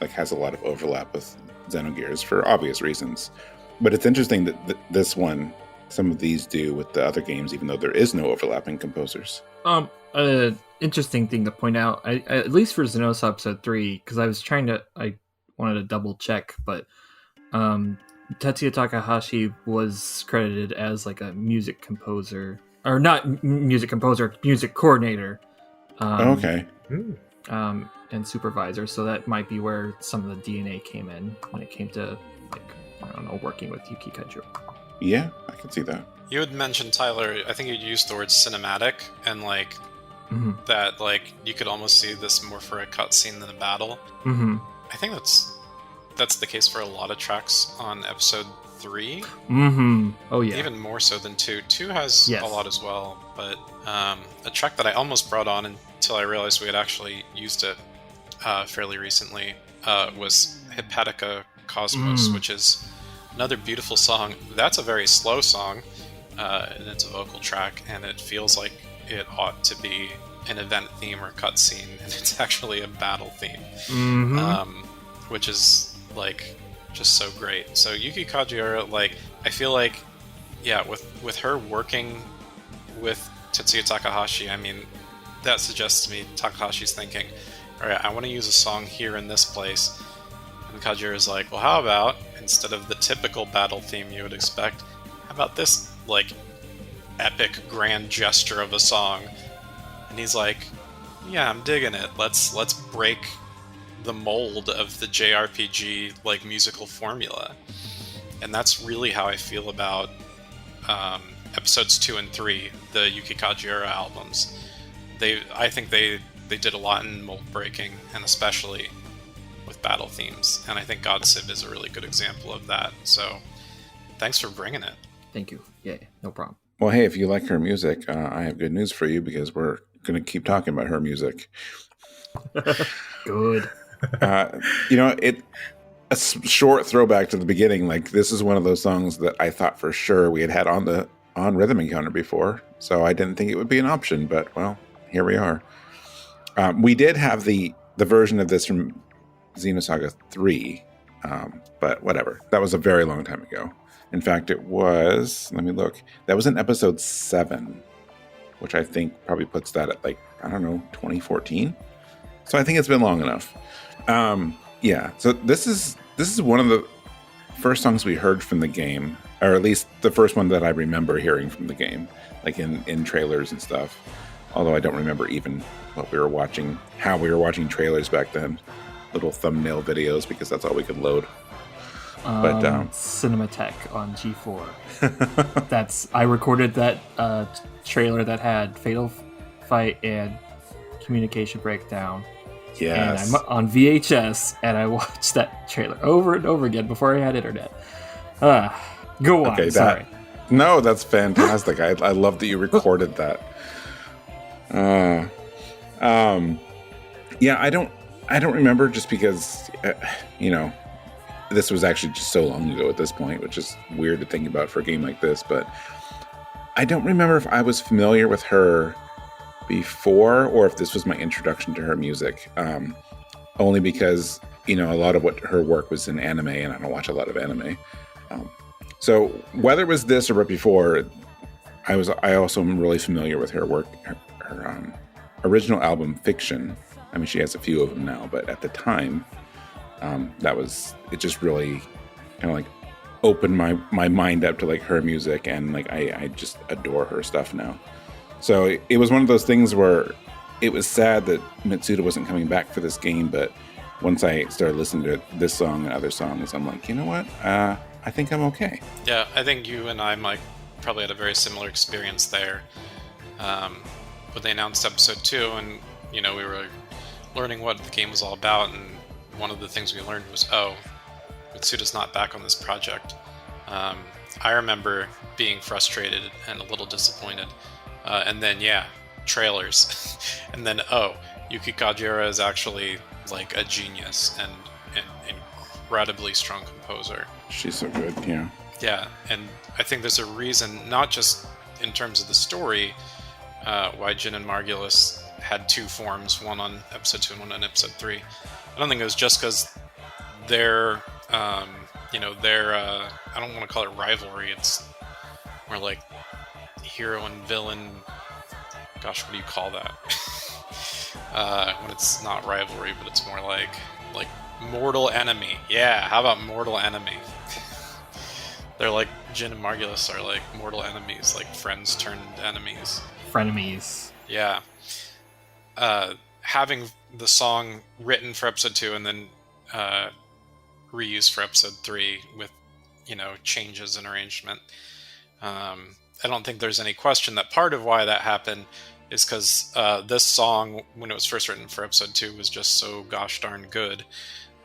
A: like has a lot of overlap with Xenogears for obvious reasons. But it's interesting that this one, some of these do with the other games, even though there is no overlapping composers.
C: Interesting thing to point out, at least for Xenosaga Episode 3, because I wanted to double check, but Tetsuya Takahashi was credited as like a music composer, or not music composer, music coordinator.
A: Okay.
C: And supervisor, so that might be where some of the DNA came in when it came to like, I don't know, working with Yuki Kajiura.
A: Yeah, I can see that.
B: You had mentioned, Tyler, I think you'd used the word cinematic, and like that, like you could almost see this more for a cutscene than a battle. I think that's the case for a lot of tracks on Episode 3.
C: Oh yeah.
B: Even more so than 2. 2 has a lot as well, but a track that I almost brought on until I realized we had actually used it fairly recently was Hepatica Cosmos, which is another beautiful song. That's a very slow song, and it's a vocal track, and it feels like it ought to be an event theme or cutscene, and it's actually a battle theme, which is like just so great. So Yuki Kajiura, like I feel like, yeah, with her working with Tetsuya Takahashi, I mean, that suggests to me Takahashi's thinking, all right, I want to use a song here in this place. And Kajiura's like, well, how about, instead of the typical battle theme you would expect, how about this, like, epic grand gesture of a song? And he's like, yeah, I'm digging it. Let's break the mold of the JRPG, like, musical formula. And that's really how I feel about Episodes 2 and 3, the Yuki Kajiura albums. I think they they did a lot in mold breaking, and especially with battle themes. And I think Godsibb is a really good example of that. So thanks for bringing it.
C: Thank you. Yeah, no problem.
A: Well, hey, if you like her music, I have good news for you because we're going to keep talking about her music.
C: Good.
A: A short throwback to the beginning. Like, this is one of those songs that I thought for sure we had on Rhythm Encounter before, so I didn't think it would be an option. But well, here we are. We did have the version of this from Xenosaga 3, but whatever. That was a very long time ago. In fact, it was. Let me look. That was in episode 7, which I think probably puts that at 2014. So I think it's been long enough. Yeah. So this is one of the first songs we heard from the game, or at least the first one that I remember hearing from the game, like in trailers and stuff. Although I don't remember even what we were watching, how we were watching trailers back then. Little thumbnail videos, because that's all we could load. But
C: Cinematech on G4. I recorded that trailer that had Fatal Fight and Communication Breakdown.
A: Yes.
C: And I'm on VHS, and I watched that trailer over and over again before I had internet. Go on.
A: Okay,
C: sorry.
A: No, that's fantastic. I love that you recorded that. Yeah, I don't remember, just because this was actually just so long ago at this point, which is weird to think about for a game like this. But I don't remember if I was familiar with her before, or if this was my introduction to her music. Only because a lot of what her work was in anime, and I don't watch a lot of anime. So whether it was this or right before, I also am really familiar with her work. Her original album Fiction. I mean, she has a few of them now, but at the time, it just really kind of opened my mind up to her music, and I just adore her stuff now. So it was one of those things where it was sad that Mitsuda wasn't coming back for this game, but once I started listening to this song and other songs, I'm like, you know what? I think I'm okay.
B: Yeah, I think you and I, Mike, probably had a very similar experience there. When they announced Episode 2, and we were learning what the game was all about, and one of the things we learned was, Mitsuda's not back on this project. I remember being frustrated and a little disappointed. And then, trailers. And then, Yuki Kajiura is actually a genius and an incredibly strong composer.
A: She's so good, yeah.
B: Yeah, and I think there's a reason, not just in terms of the story, why Jin and Margulis had two forms, one on Episode 2 and one on Episode 3. I don't think it was just because their, I don't want to call it rivalry, it's more like hero and villain. Gosh, what do you call that? When it's not rivalry, but it's more like mortal enemy. Yeah, how about mortal enemy? They're like, Jin and Margulis are like mortal enemies, like friends turned enemies.
C: Frenemies.
B: Yeah. Having the song written for Episode 2 and then reused for Episode 3 with, changes in arrangement. I don't think there's any question that part of why that happened is because this song, when it was first written for Episode 2, was just so gosh darn good.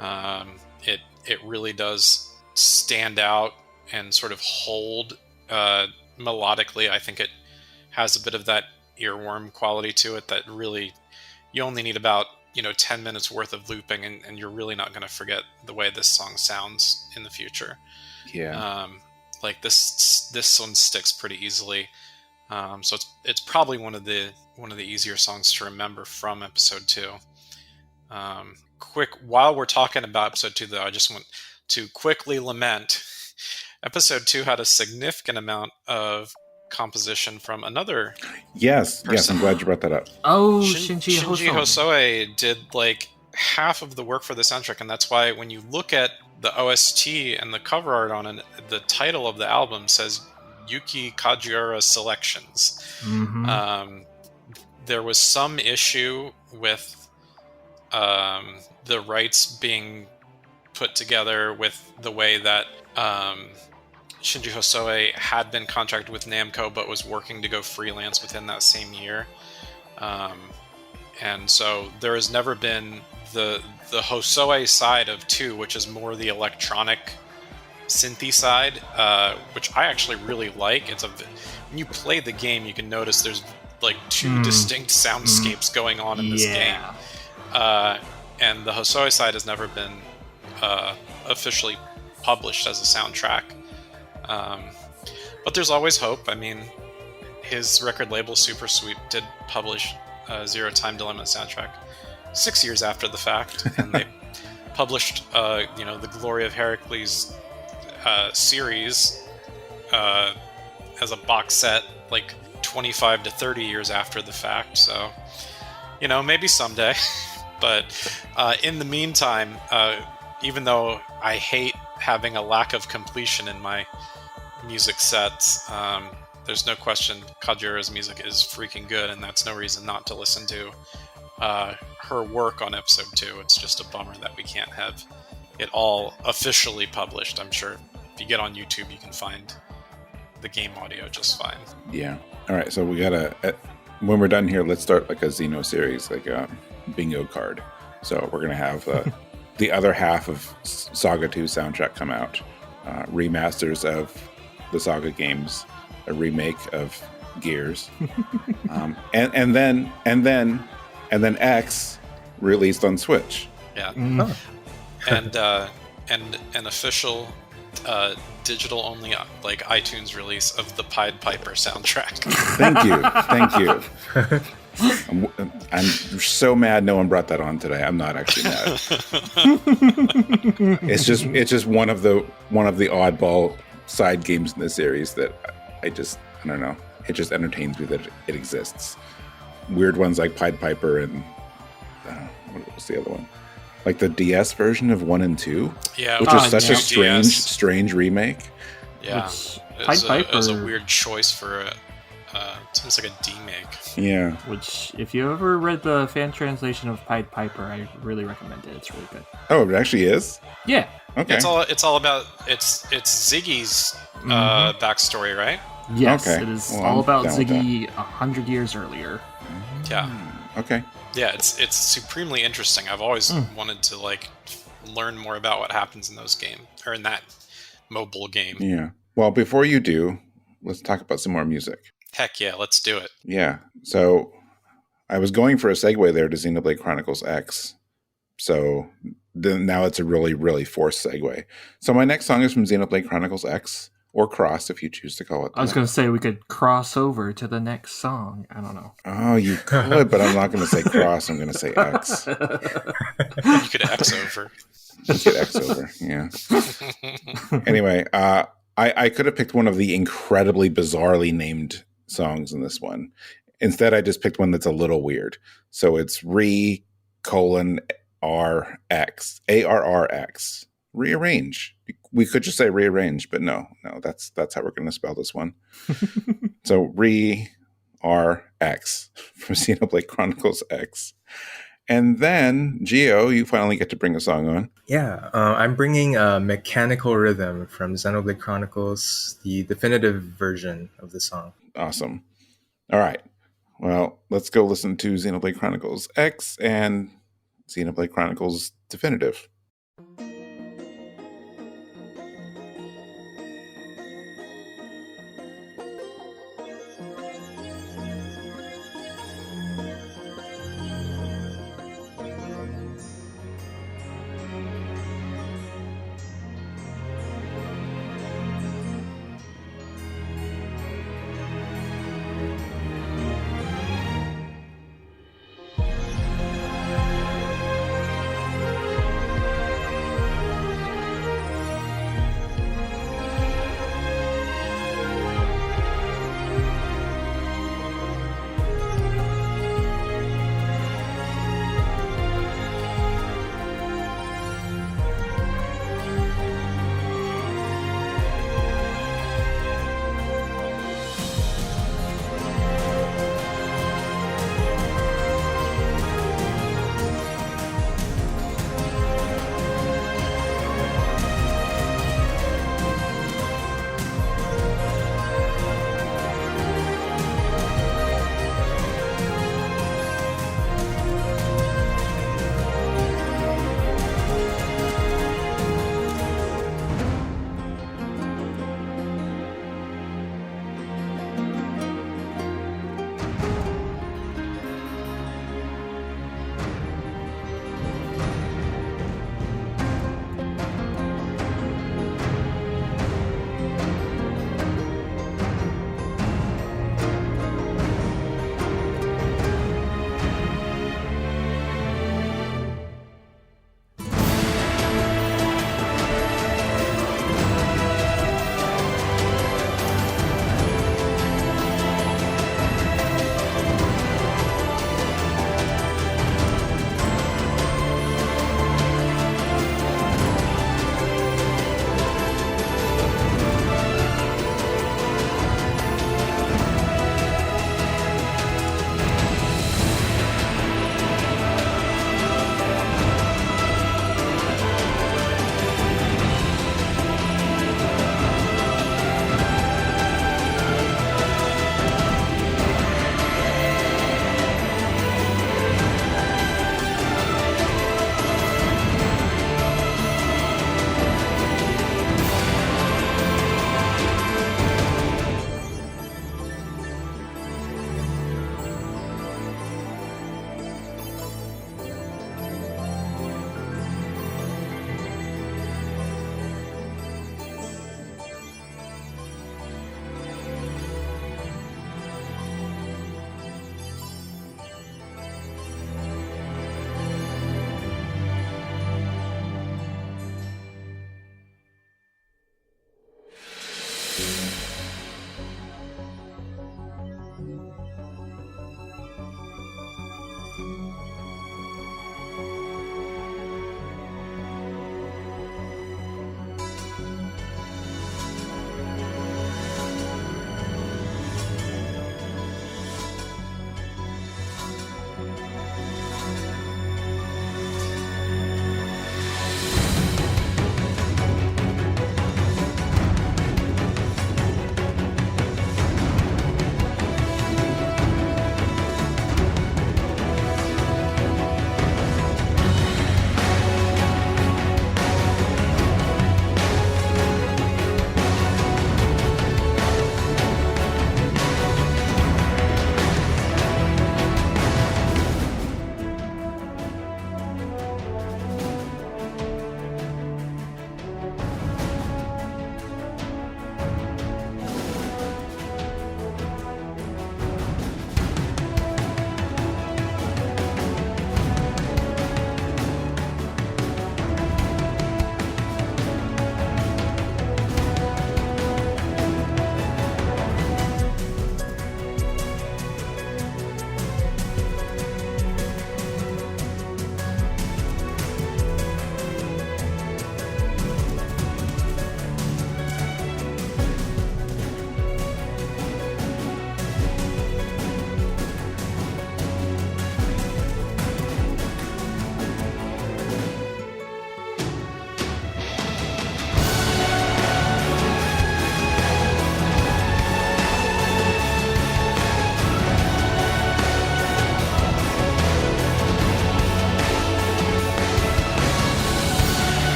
B: It really does stand out and sort of hold melodically. I think it has a bit of that earworm quality to it that really, you only need about 10 minutes worth of looping and you're really not going to forget the way this song sounds in the future.
A: Yeah.
B: This one sticks pretty easily. So it's probably one of the easier songs to remember from Episode 2. While we're talking about Episode 2, though, I just want to quickly lament Episode 2 had a significant amount of composition from another
A: Yes,
B: person.
A: I'm glad you brought that up.
C: Oh,
B: Shinji Hosoe did half of the work for the soundtrack, and that's why when you look at the OST and the cover art on it, the title of the album says Yuki Kajiura Selections.
C: Mm-hmm.
B: There was some issue with the rights being put together with the way that Shinji Hosoe had been contracted with Namco but was working to go freelance within that same year. And so there has never been the Hosoe side of 2, which is more the electronic synthy side, which I actually really like. When you play the game, you can notice there's like 2 distinct soundscapes going on in this game. And the Hosoe side has never been officially published as a soundtrack. But there's always hope. I mean, his record label Super Sweep did publish Zero Time Dilemma soundtrack 6 years after the fact, and they published the Glory of Heracles series as a box set like 25 to 30 years after the fact. So maybe someday. But in the meantime, even though I hate having a lack of completion in my music sets, there's no question Kajiura's music is freaking good, and that's no reason not to listen to her work on episode 2. It's just a bummer that we can't have it all officially published. I'm sure if you get on YouTube, you can find the game audio just fine.
A: Yeah. All right. So we gotta, when we're done here, let's start like a Xeno series, like a bingo card. So we're gonna have the other half of Saga 2 soundtrack come out, remasters of the Saga games, a remake of Gears, and then X released on Switch.
B: Yeah.
D: Oh.
B: And an official digital only like iTunes release of the Pied Piper soundtrack.
A: Thank you. I'm so mad no one brought that on today. I'm not actually mad. It's just one of the oddball side games in the series that I don't know. It just entertains me that it exists. Weird ones like Pied Piper and what was the other one? Like the DS version of 1 and 2,
B: yeah,
A: which is such a
B: DS.
A: strange remake.
B: Yeah, it was a weird choice for seems like a demake.
A: Yeah.
C: Which, if you ever read the fan translation of Pied Piper, I really recommend it. It's really good.
A: Oh, it actually is?
C: Yeah.
A: Okay.
B: It's all about it's Ziggy's backstory, right?
C: Yes,
A: Okay.
C: it is
A: Well,
C: all
A: I'm
C: about
A: down with
C: Ziggy 100 years earlier.
B: Yeah.
A: Okay.
B: Yeah, it's supremely interesting. I've always wanted to like learn more about what happens in those games or in that mobile game.
A: Yeah. Well, before you do, let's talk about some more music.
B: Heck yeah, let's do it.
A: Yeah. So I was going for a segue there to Xenoblade Chronicles X. So now it's a really, really forced segue. So my next song is from Xenoblade Chronicles X, or Cross if you choose to call it that.
C: I was going to say we could cross over to the next song. I don't know.
A: Oh, you could, but I'm not going to say Cross. I'm going to say X.
B: You could X over.
A: You could X over, yeah. Anyway, I could have picked one of the incredibly bizarrely named songs in this one. Instead, I just picked one that's a little weird. So it's RE:RX, ARRX. Rearrange. We could just say rearrange, but no, that's how we're going to spell this one. So RE:RX from Xenoblade Chronicles X. And then, Gio, you finally get to bring a song on.
D: Yeah, I'm bringing Mechanical Rhythm from Xenoblade Chronicles, the definitive version of the song.
A: Awesome. All right. Well, let's go listen to Xenoblade Chronicles X and Xenoblade Chronicles Definitive.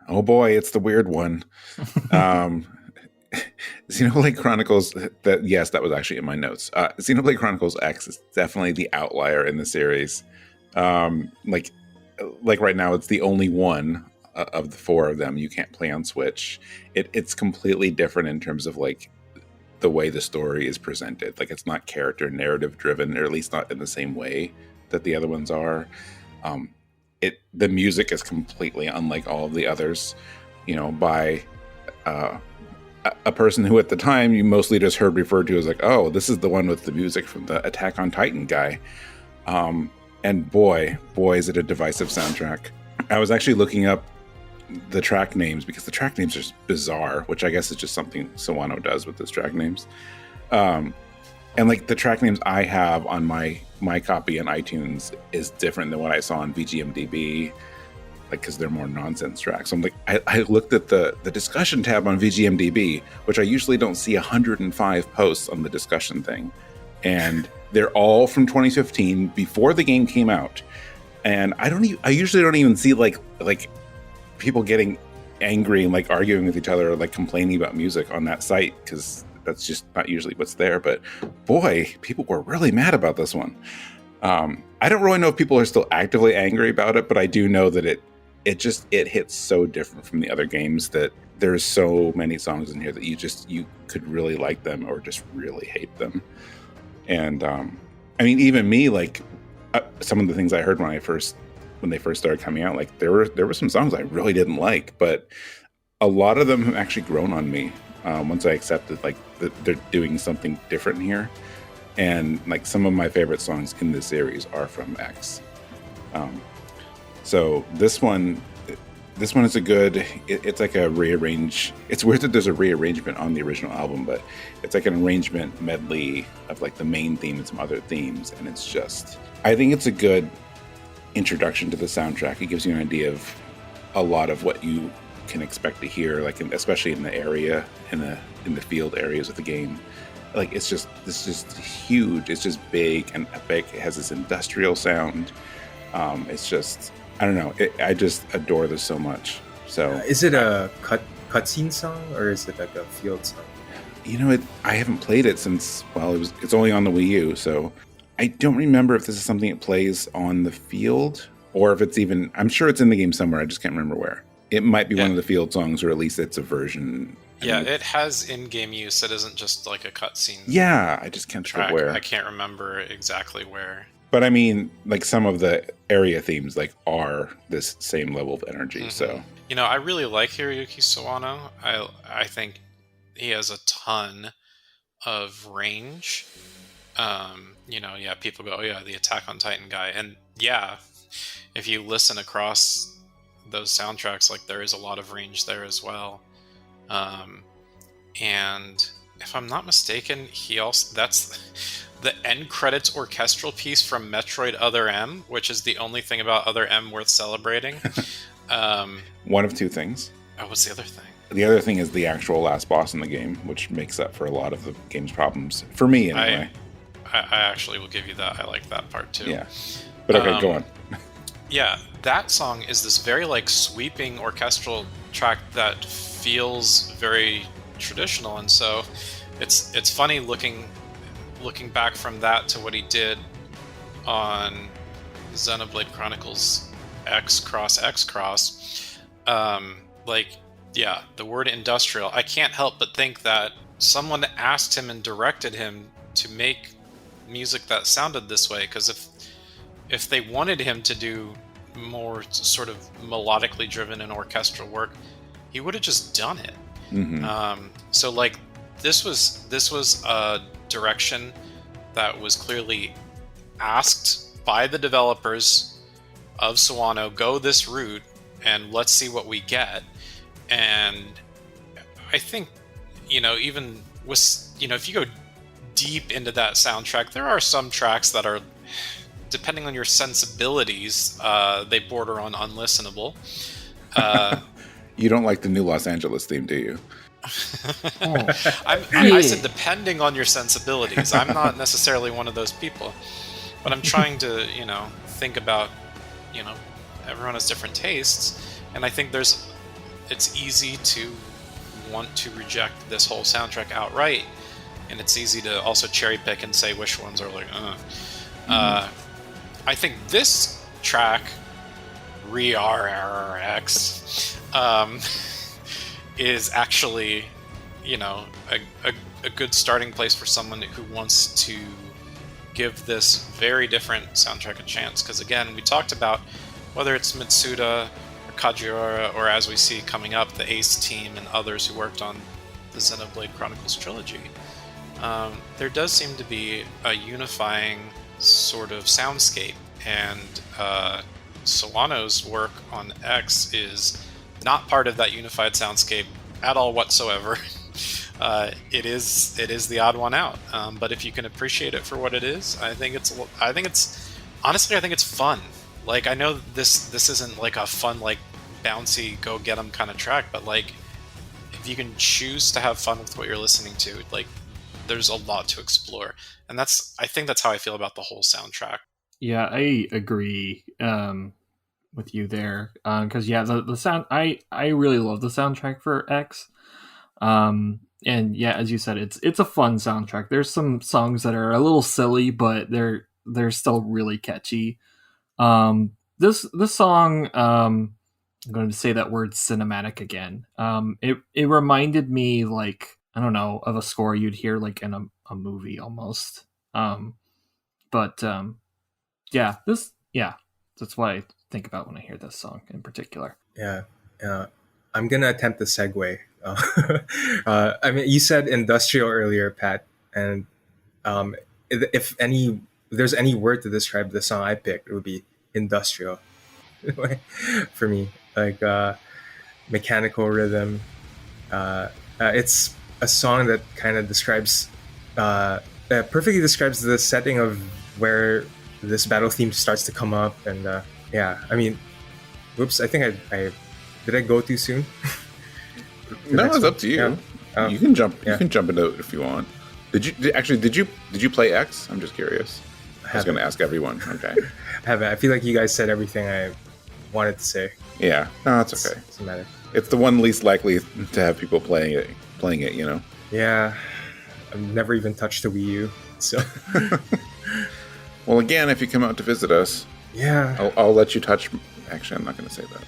A: Oh boy, it's the weird one. Xenoblade Chronicles, that was actually in my notes. Xenoblade Chronicles X is definitely the outlier in the series. Like right now, it's the only one of the four of them you can't play on Switch. It's completely different in terms of like the way the story is presented. Like, it's not character narrative driven, or at least not in the same way that the other ones are. The music is completely unlike all of the others, by a person who at the time you mostly just heard referred to as like, oh, this is the one with the music from the Attack on Titan guy. And boy, is it a divisive soundtrack. I was actually looking up the track names because the track names are bizarre, which I guess is just something Sawano does with his track names. And like the track names I have on my copy in iTunes is different than what I saw on VGMDB, like, because they're more nonsense tracks. So I'm like, I looked at the discussion tab on VGMDB, which I usually don't see 105 posts on the discussion thing, and they're all from 2015 before the game came out. And I usually don't even see like people getting angry and like arguing with each other or like complaining about music on that site, because that's just not usually what's there. But boy, people were really mad about this one. I don't really know if people are still actively angry about it, but I do know that it hits so different from the other games that there's so many songs in here that you could really like them or just really hate them. And I mean, even me, like some of the things I heard when they first started coming out, like there were some songs I really didn't like, but a lot of them have actually grown on me once I accepted like that they're doing something different here. And like some of my favorite songs in this series are from X. So this one is a good. It's like a rearrange. It's weird that there's a rearrangement on the original album, but it's like an arrangement medley of like the main theme and some other themes, and it's just. I think it's a good introduction to the soundtrack. It gives you an idea of a lot of what you can expect to hear, like especially in the area, in the field areas of the game. Like it's just huge. It's just big and epic. It has this industrial sound. It's just, I don't know. I just adore this so much. So
D: is it a cutscene song or is it like a field song?
A: I haven't played it since, it's only on the Wii U, so I don't remember if this is something it plays on the field or if it's even, I'm sure it's in the game somewhere. I just can't remember where. It might be one of the field songs, or at least it's a version.
B: Yeah, it has in-game use. It isn't just like a cutscene.
A: Yeah, I just can't think where.
B: I can't remember exactly where.
A: But I mean, like some of the area themes like are this same level of energy. Mm-hmm. So
B: I really like Hiroyuki Sawano. I think he has a ton of range. People go, oh yeah, the Attack on Titan guy, and yeah, if you listen across those soundtracks, like there is a lot of range there as well. And if I'm not mistaken, that's the end credits orchestral piece from Metroid Other M, which is the only thing about Other M worth celebrating.
A: One of two things.
B: Oh, what's the other thing?
A: The other thing is the actual last boss in the game, which makes up for a lot of the game's problems. For me, anyway.
B: I actually will give you that. I like that part too.
A: Yeah. But okay, go on.
B: Yeah, that song is this very like sweeping orchestral track that feels very traditional, and so it's funny looking back from that to what he did on Xenoblade Chronicles X Cross. The word industrial. I can't help but think that someone asked him and directed him to make music that sounded this way, because if they wanted him to do more sort of melodically driven and orchestral work, he would have just done it. Mm-hmm. So like this was a direction that was clearly asked by the developers of Sawano, go this route and let's see what we get. And I think, even with, if you go deep into that soundtrack, there are some tracks that are, depending on your sensibilities, they border on unlistenable.
A: You don't like the new Los Angeles theme, do you?
B: I said depending on your sensibilities. I'm not necessarily one of those people, but I'm trying to, think about, everyone has different tastes, and I think there's it's easy to want to reject this whole soundtrack outright, and it's easy to also cherry pick and say which ones are like, I think this track, RERX, is actually, you know, a good starting place for someone who wants to give this very different soundtrack a chance. Because again, we talked about whether it's Mitsuda or Kajiura, or as we see coming up, the Ace team and others who worked on the Xenoblade Chronicles trilogy. There does seem to be a unifying sort of soundscape, and Sawano's work on X is not part of that unified soundscape at all whatsoever. It is the odd one out, but if you can appreciate it for what it is, I think it's fun. Like, I know this isn't like a fun, like, bouncy go get 'em kind of track, but like, if you can choose to have fun with what you're listening to, like, there's a lot to explore, and I think that's how I feel about the whole soundtrack.
C: Yeah, I agree with you there, because the sound, I really love the soundtrack for X, and yeah, as you said, it's a fun soundtrack. There's some songs that are a little silly, but they're still really catchy. This song, I'm going to say that word cinematic again. It reminded me, like, I don't know, of a score you'd hear like in a movie almost. But that's what I think about when I hear this song in particular.
D: Yeah. I'm gonna attempt the segue. I mean, you said industrial earlier, Pat, and if there's any word to describe the song I picked, it would be industrial. For me, like mechanical rhythm. It's a song that kind of perfectly describes the setting of where this battle theme starts to come up, and I mean, whoops, I think I did I go too soon?
A: No, it's up to you.
D: Yeah.
A: You can jump. You can jump into it if you want. Did you play X? I'm just curious. I was going to ask everyone. Okay.
D: I haven't. I feel like you guys said everything I wanted to say.
A: Yeah. No, it's okay.
D: Doesn't matter.
A: It's the one least likely to have people playing it. You know.
D: Yeah. I've never even touched the Wii U. So.
A: Well, again, if you come out to visit us,
D: yeah,
A: I'll let you touch. Actually, I'm not going to say that.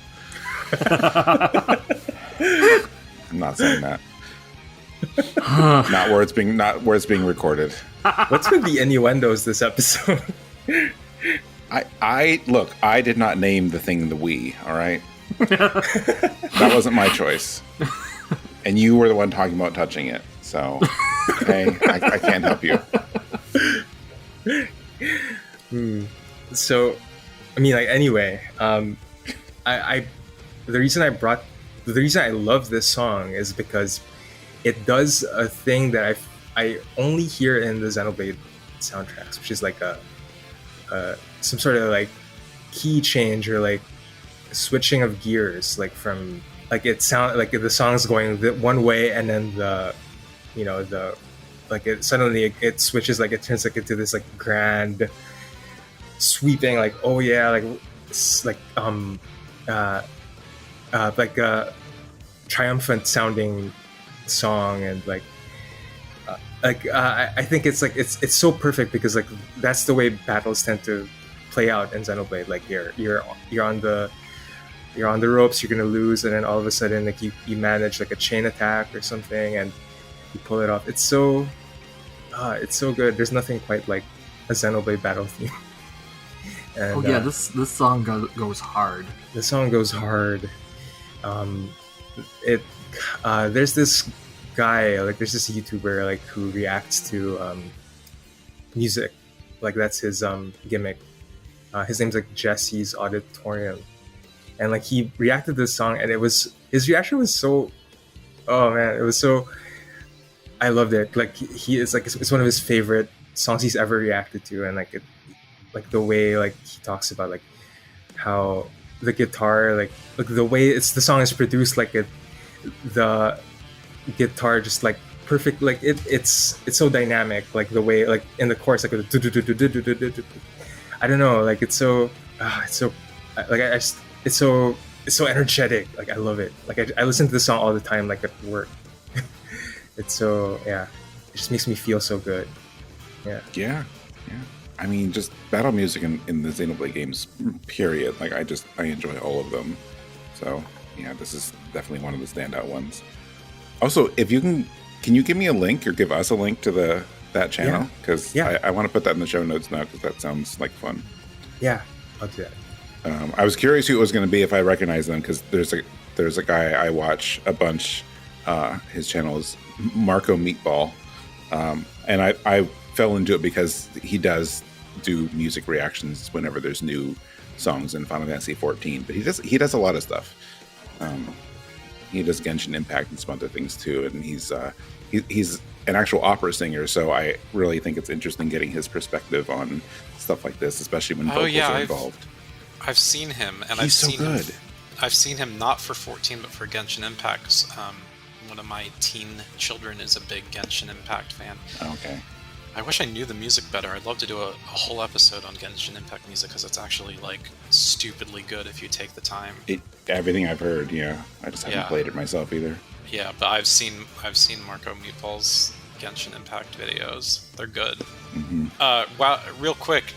A: I'm not saying that. Not where it's being recorded.
D: What's with the innuendos this episode?
A: I did not name the thing the Wii. All right, that wasn't my choice, and you were the one talking about touching it. So, okay, I can't help you.
D: So, I mean, like, anyway, the reason I love this song is because it does a thing that I only hear in the Xenoblade soundtracks, which is like some sort of like key change or like switching of gears, like from like it sound like the song's going one way and then it suddenly it switches, like it turns like into this like grand sweeping, like, oh yeah, like a triumphant sounding song, and I think it's like it's so perfect because like that's the way battles tend to play out in Xenoblade. Like you're on the ropes, you're gonna lose, and then all of a sudden like you manage like a chain attack or something and you pull it off. It's so good. There's nothing quite like a Xenoblade battle theme. And,
C: this song goes hard.
D: The song goes hard. There's this guy, like there's this YouTuber like who reacts to music, like that's his gimmick. His name's like Jesse's Auditorium, and like he reacted to this song, and his reaction was so, oh man, it was so, I loved it. Like it's one of his favorite songs he's ever reacted to, and like the way like he talks about like how the guitar, like the way the song is produced, like the guitar just like perfect, like it's so dynamic, like the way like in the chorus, like I don't know, like it's so like it's it's so energetic. Like I love it. Like I listen to the song all the time, like at work. It's so it just makes me feel so good. Yeah.
A: Yeah. I mean, just battle music in the Xenoblade games, period. Like I enjoy all of them. So yeah, this is definitely one of the standout ones. Also, if you can you give me a link or give us a link to that channel? Because I want to put that in the show notes now because that sounds like fun.
D: Yeah, I'll do that.
A: I was curious who it was going to be if I recognize them because there's a guy I watch a bunch. His channel is Marco Meatball, and I fell into it because he does do music reactions whenever there's new songs in Final Fantasy XIV. But he does a lot of stuff. He does Genshin Impact and some other things too, and he's an actual opera singer. So I really think it's interesting getting his perspective on stuff like this, especially when vocals are involved.
B: I've seen him, and
A: I've
B: seen him not for 14, but for Genshin Impact. One of my teen children is a big Genshin Impact fan.
A: Okay.
B: I wish I knew the music better. I'd love to do a whole episode on Genshin Impact music because it's actually like stupidly good if you take the time.
A: Everything I've heard, yeah. I just haven't played it myself either.
B: Yeah, but I've seen Marco Meatball's Genshin Impact videos. They're good.
A: Mm-hmm.
B: Real quick,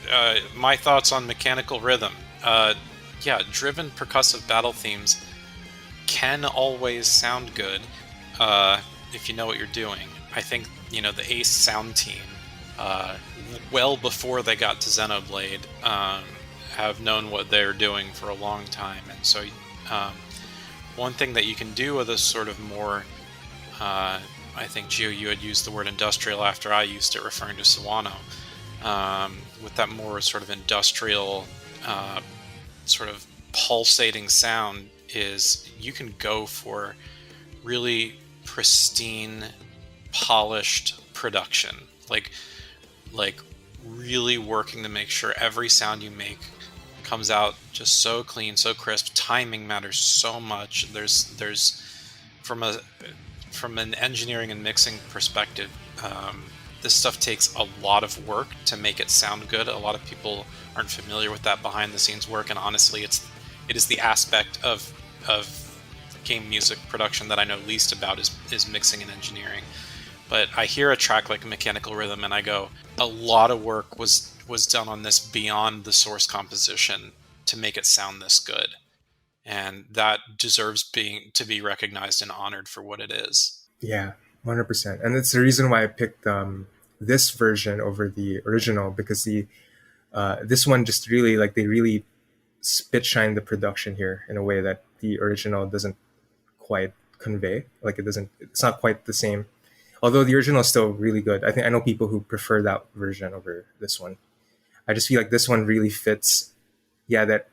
B: my thoughts on mechanical rhythm. Driven percussive battle themes can always sound good if you know what you're doing. I think, the Ace sound team, well before they got to Xenoblade, have known what they're doing for a long time. And so one thing that you can do with a sort of more, I think, Gio, you had used the word industrial after I used it, referring to Sawano, with that more sort of industrial, sort of pulsating sound, is you can go for really pristine, polished production, like really working to make sure every sound you make comes out just so clean, so crisp. Timing matters so much. There's from an engineering and mixing perspective, this stuff takes a lot of work to make it sound good. A lot of people aren't familiar with that behind the scenes work, and honestly, it is the aspect of game music production that I know least about is mixing and engineering. But I hear a track like Mechanical Rhythm and I go, a lot of work was done on this beyond the source composition to make it sound this good. And that deserves to be recognized and honored for what it is.
D: Yeah, 100%. And it's the reason why I picked this version over the original, because this one just really, they really spit shine the production here in a way that the original doesn't quite convey. It's not quite the same. Although the original is still really good. I know people who prefer that version over this one. I just feel like this one really fits, that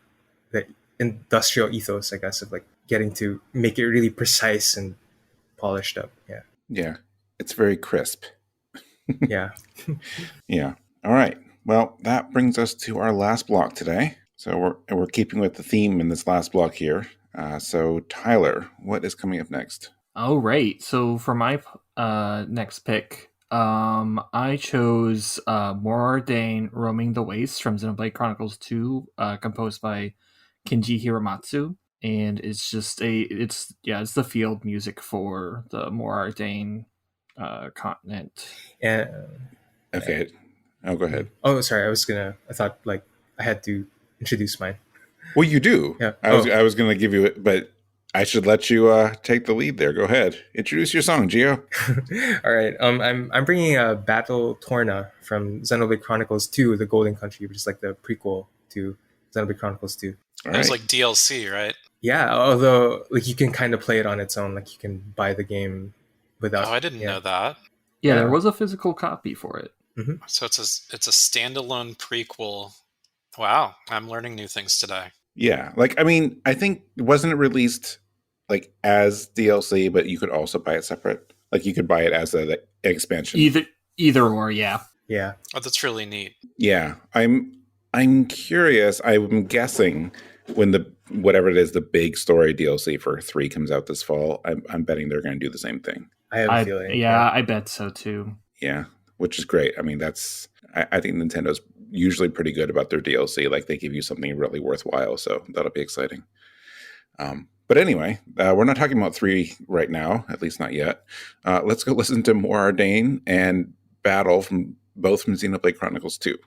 D: industrial ethos, I guess, of getting to make it really precise and polished up. Yeah.
A: Yeah. It's very crisp.
D: Yeah.
A: Yeah. All right. Well, that brings us to our last block today. So we're keeping with the theme in this last block here. So Tyler, what is coming up next?
C: All right. So for my next pick, I chose More Ardain Roaming the Waste from Xenoblade Chronicles 2, composed by Kenji Hiramatsu. And it's just it's the field music for the More Ardain continent.
A: Okay. Oh, go ahead.
D: Oh, sorry. I thought I had to introduce mine.
A: Well, you do.
D: Yeah.
A: I was going to give you it, but I should let you take the lead there. Go ahead. Introduce your song, Gio.
D: All right. I'm bringing Battle Torna from Xenoblade Chronicles 2, The Golden Country, which is the prequel to Xenoblade Chronicles 2.
B: It was like DLC, right?
D: Yeah, although you can kind of play it on its own. You can buy the game without.
B: Oh, I didn't know that.
C: Yeah, there was a physical copy for it.
D: Mm-hmm.
B: So it's a standalone prequel. Wow, I'm learning new things today.
A: Yeah, I think wasn't it released as DLC, but you could also buy it separate. You could buy it as an expansion.
C: Either or, yeah.
D: Yeah.
B: Oh, that's really neat.
A: Yeah, I'm curious. I'm guessing when whatever it is, the big story DLC for 3 comes out this fall, I'm betting they're going to do the same thing.
D: I have a feeling.
C: Yeah, I bet so too.
A: Yeah, which is great. I mean, I think Nintendo's usually pretty good about their DLC. They give you something really worthwhile, so that'll be exciting. But anyway, we're not talking about 3 right now, at least not yet. Let's go listen to more Ardain and Battle from Xenoblade Chronicles 2.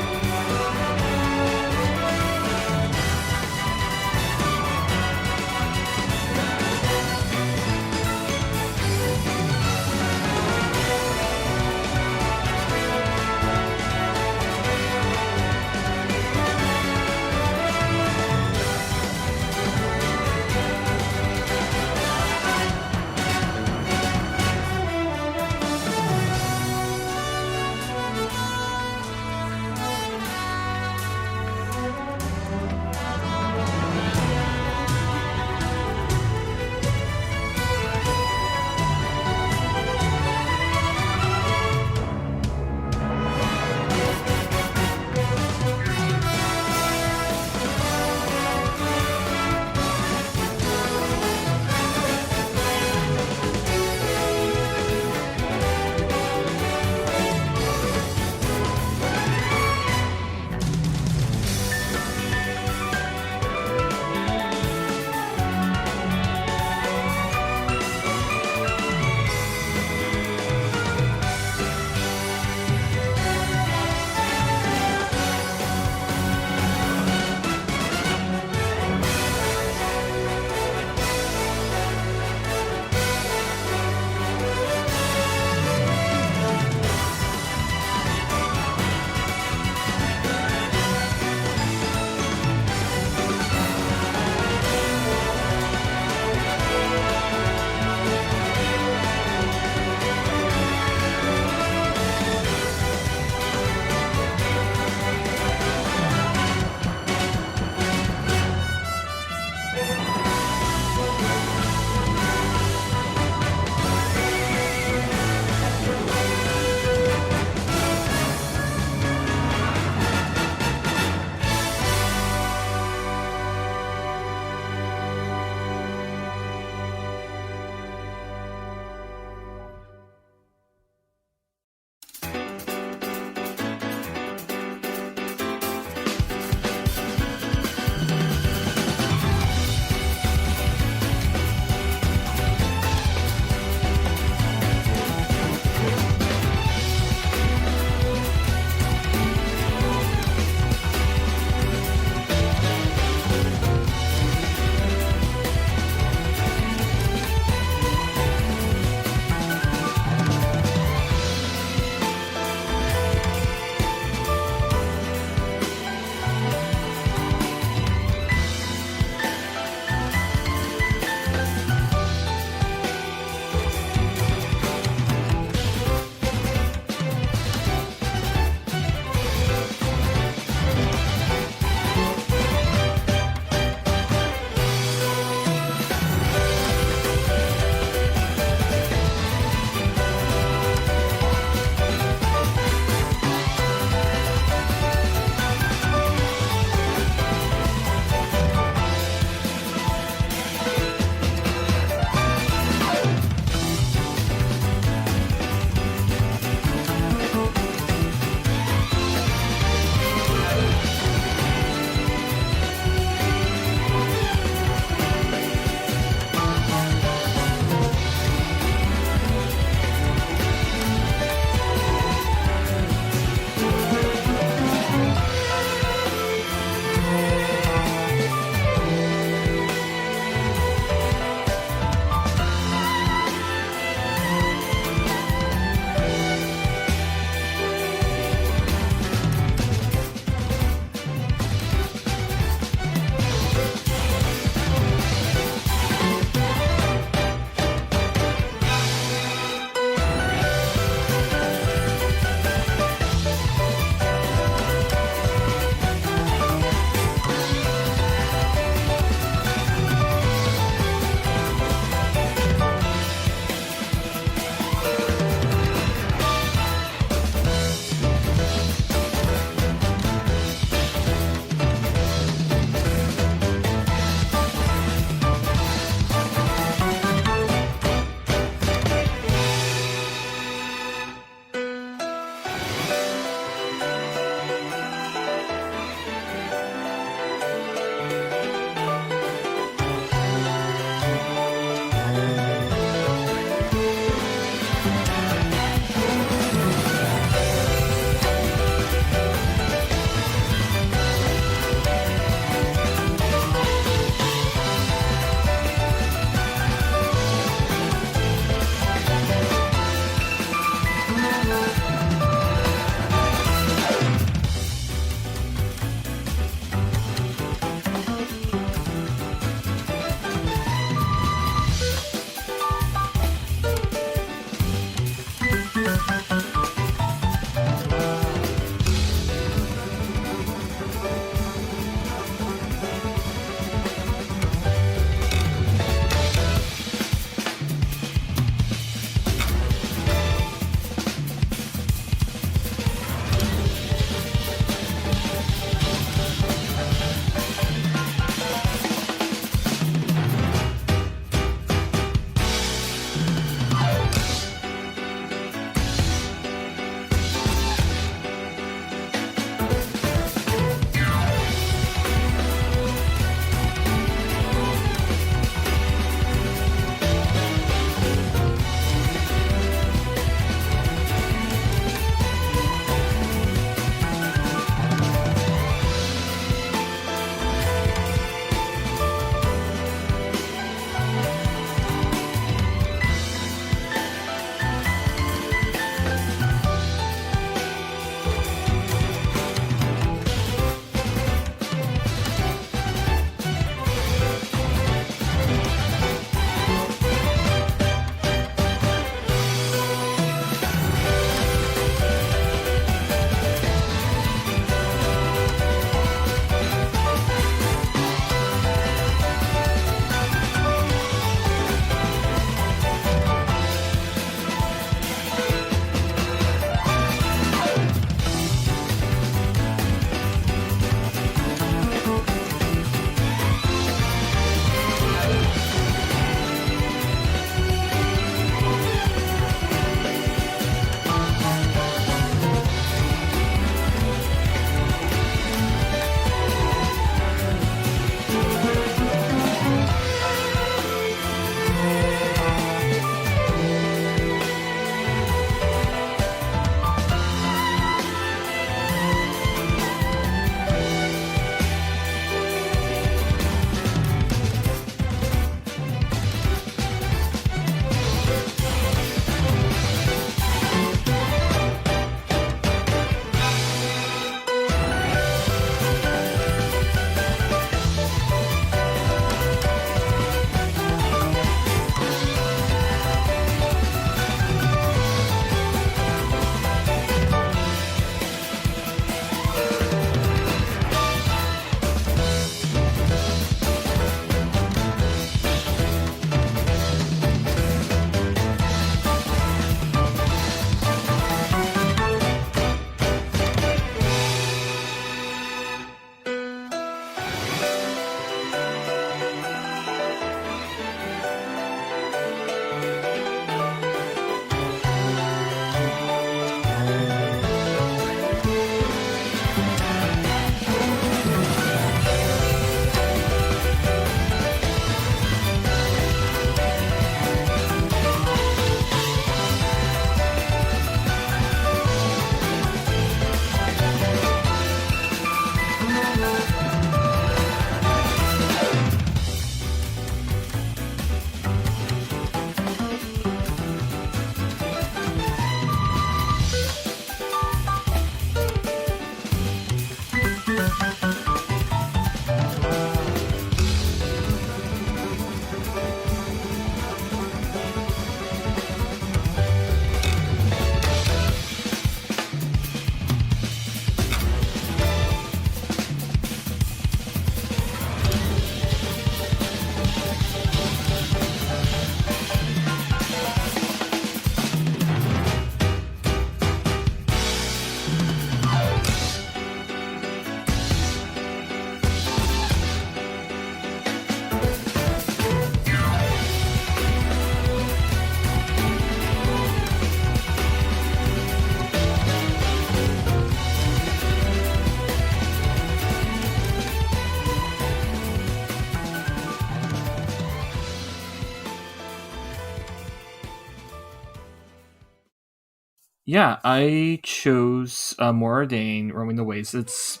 C: Yeah, I chose More Ardain, Roaming the Waves. It's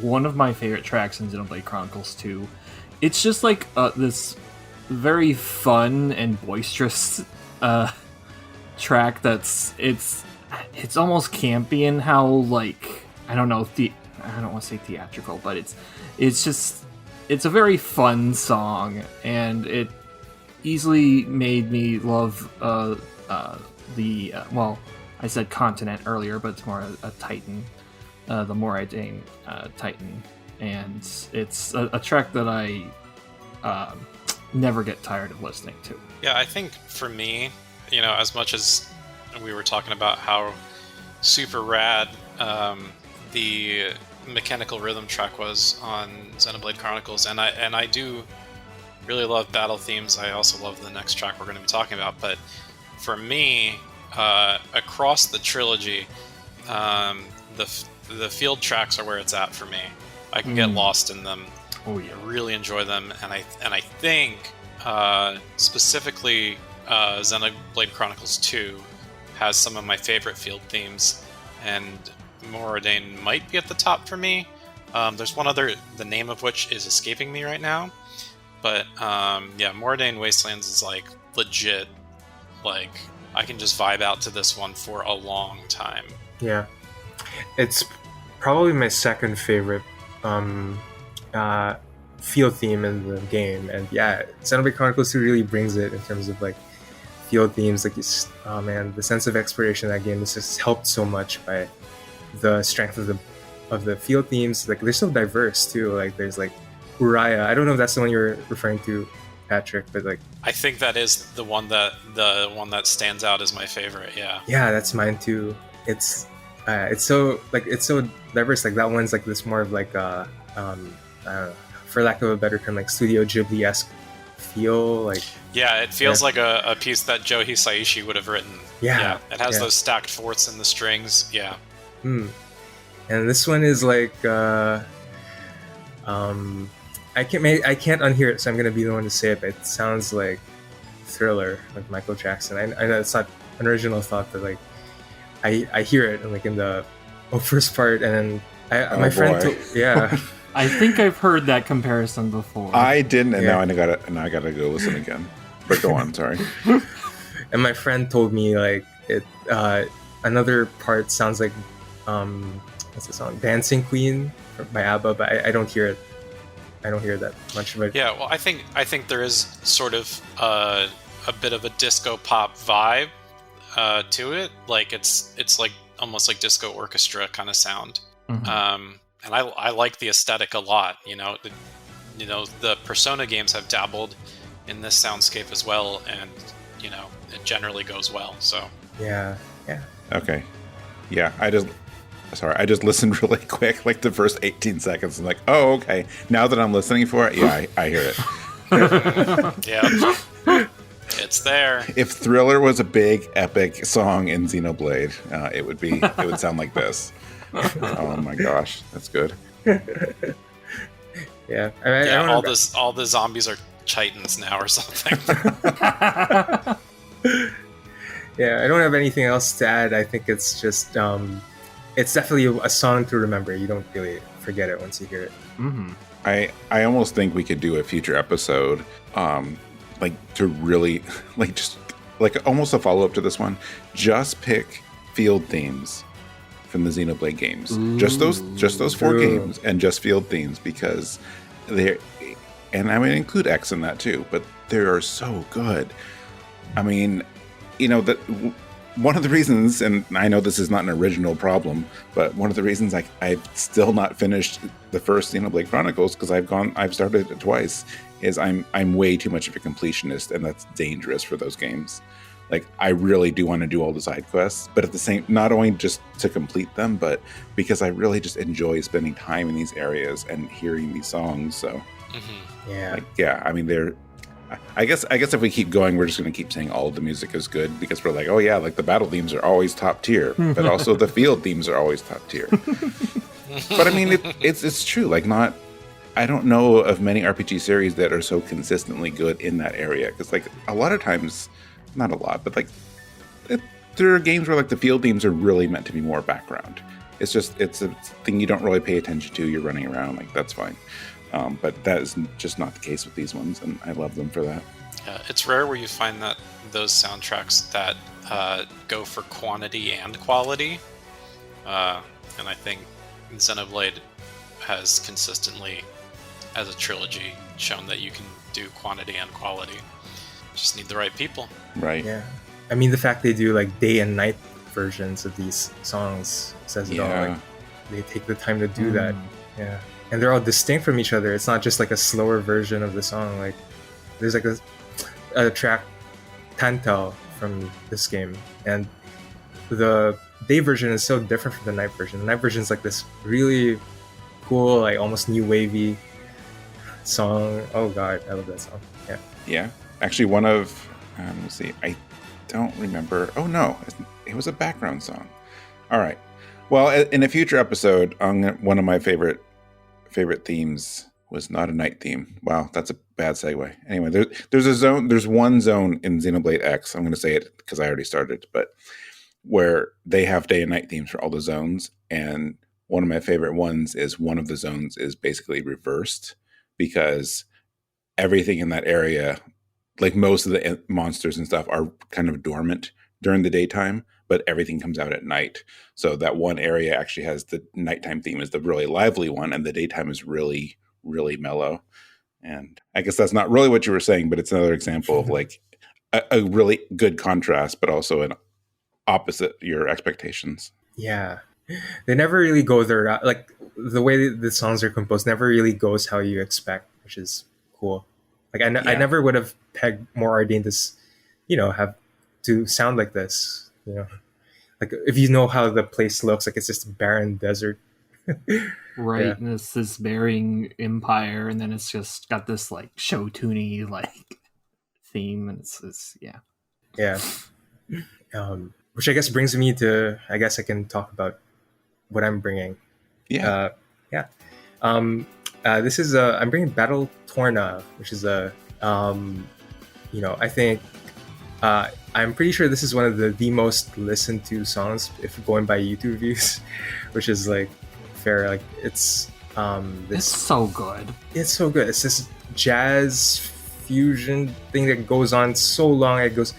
C: one of my favorite tracks in Xenoblade Chronicles 2. It's just like this very fun and boisterous track it's almost campy in how, like, I don't know, I don't want to say theatrical, but it's a very fun song, and it easily made me love well, I said continent earlier, but it's more a Titan, the Moraidane Titan, and it's a track that I never get tired of listening to.
B: Yeah, I think for me, as much as we were talking about how super rad the mechanical rhythm track was on Xenoblade Chronicles, and I do really love battle themes. I also love the next track we're going to be talking about, but for me, across the trilogy, the field tracks are where it's at for me. I can get lost in them.
C: Oh yeah,
B: really enjoy them, and I think specifically Xenoblade Chronicles 2 has some of my favorite field themes, and Moraidane might be at the top for me. There's one other, the name of which is escaping me right now, but yeah, Moraidane Wastelands is like legit. Like, I can just vibe out to this one for a long time.
D: Yeah, it's probably my second favorite field theme in the game, and yeah, Xenoblade Chronicles 2 really brings it in terms of like field themes. Like, oh man, the sense of exploration in that game is just helped so much by the strength of the field themes. Like, they're so diverse too. Like, there's like Uriah. I don't know if that's the one you're referring to, Patrick, but like,
B: I think that is the one that stands out as my favorite. Yeah,
D: that's mine too. It's so diverse. Like, that one's like this more of like I don't know, for lack of a better term, like Studio Ghibli-esque feel. Like,
B: yeah, it feels like a piece that Joe Hisaishi would have written.
D: Yeah,
B: it has those stacked fourths in the strings. Yeah.
D: And this one is like I can't unhear it, so I'm gonna be the one to say it, but it sounds like Thriller, like Michael Jackson. I know it's not an original thought, but like I hear it like in the first part, and then my friend
C: I think I've heard that comparison before.
A: I didn't, and now I gotta go listen again. But go on, sorry.
D: And my friend told me like it. Another part sounds like what's the song? Dancing Queen by ABBA, but I don't hear it. I don't hear that much of it.
B: Yeah, well, I think there is sort of a bit of a disco pop vibe to it. Like, it's like almost like disco orchestra kind of sound. Mm-hmm. And I like the aesthetic a lot. The Persona games have dabbled in this soundscape as well, and it generally goes well. So
D: yeah.
A: Okay, yeah. I just listened really quick, like the first 18 seconds. I'm like, oh, okay. Now that I'm listening for it, yeah, I hear it.
B: Yeah, it's there.
A: If Thriller was a big epic song in Xenoblade, it would sound like this. Oh my gosh, that's good.
D: Yeah,
B: all the zombies are Chitans now or something.
D: Yeah, I don't have anything else to add. I think it's just it's definitely a song to remember. You don't really forget it once you hear it.
C: Mm-hmm.
A: I almost think we could do a future episode, like to really, like just like almost a follow up to this one. Just pick field themes from the Xenoblade games. Ooh, just those 4 games, and just field themes, because they're, and I mean include X in that too, but they are so good. I mean, that one of the reasons, and I know this is not an original problem, but one of the reasons I've still not finished the first Xenoblade Chronicles, because I've started it twice, is I'm way too much of a completionist, and that's dangerous for those games. Like, I really do want to do all the side quests, but at the same, not only just to complete them, but because I really just enjoy spending time in these areas and hearing these songs. So, I mean, I guess if we keep going, we're just going to keep saying all of the music is good, because we're like, oh yeah, like the battle themes are always top tier, but also the field themes are always top tier. But I mean, it's true. Like, I don't know of many RPG series that are so consistently good in that area, because like a lot of times, not a lot, but like there are games where like the field themes are really meant to be more background. It's a thing you don't really pay attention to. You're running around, like that's fine. But that is just not the case with these ones, and I love them for that.
B: It's rare where you find that those soundtracks that go for quantity and quality. And I think Xenoblade has consistently, as a trilogy, shown that you can do quantity and quality. Just need the right people.
A: Right.
D: Yeah. I mean, the fact they do like day and night versions of these songs says it all. Like, they take the time to do that. Yeah. And they're all distinct from each other. It's not just like a slower version of the song. Like, there's like a track, Tantal, from this game. And the day version is so different from the night version. The night version is like this really cool, like almost new wavy song. Oh god, I love that song. Yeah.
A: Yeah. Actually, one of let's see, I don't remember. Oh no, it was a background song. All right. Well, in a future episode, one of my favorite themes was not a night theme. Wow, that's a bad segue. Anyway, there's one zone in Xenoblade X. I'm going to say it because I already started, but where they have day and night themes for all the zones, and one of my favorite ones is one of the zones is basically reversed because everything in that area, like most of the monsters and stuff, are kind of dormant during the daytime, but everything comes out at night. So that one area actually has the nighttime theme is the really lively one, and the daytime is really, really mellow. And I guess that's not really what you were saying, but it's another example of like a really good contrast, but also an opposite your expectations.
D: Yeah. They never really go there. Like, the way the songs are composed never really goes how you expect, which is cool. Like, I never would have pegged more Ardain to, have to sound like this, Like, if you know how the place looks, like, it's just a barren desert.
C: Right,
D: Yeah.
C: and it's this varying empire, and then it's just got this, like, show-tune-y, like, theme, and it's yeah.
D: Yeah. Which I guess brings me to, I guess I can talk about what I'm bringing.
A: Yeah.
D: This is I'm bringing Battle Torna, which is I think I'm pretty sure this is one of the most listened to songs if going by YouTube views, which is like fair. Like, it's
C: It's so good.
D: It's so good. It's this jazz fusion thing that goes on so long. It goes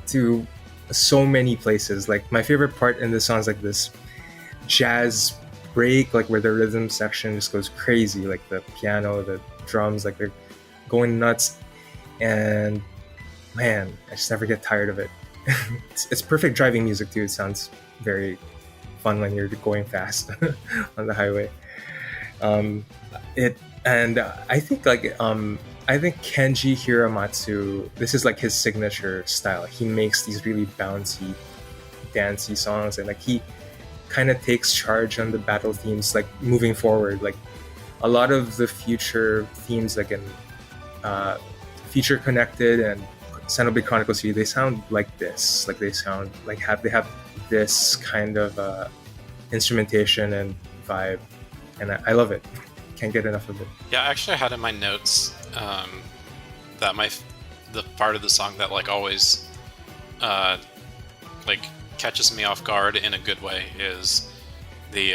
D: to so many places. Like, my favorite part in the song is like this jazz break, like where the rhythm section just goes crazy, like the piano, the drums, like they're going nuts. And man, I just never get tired of it. It's perfect driving music too. It sounds very fun when you're going fast on the highway. I think Kenji Hiramatsu, this is like his signature style. He makes these really bouncy, dancey songs, and like he kind of takes charge on the battle themes, like moving forward. Like, a lot of the future themes, like in Feature Connected and Xenoblade Chronicles 3, they sound like this. Like, they sound like they have this kind of instrumentation and vibe, and I love it. Can't get enough of it.
B: Yeah, actually, I had in my notes that the part of the song that like always like catches me off guard in a good way is the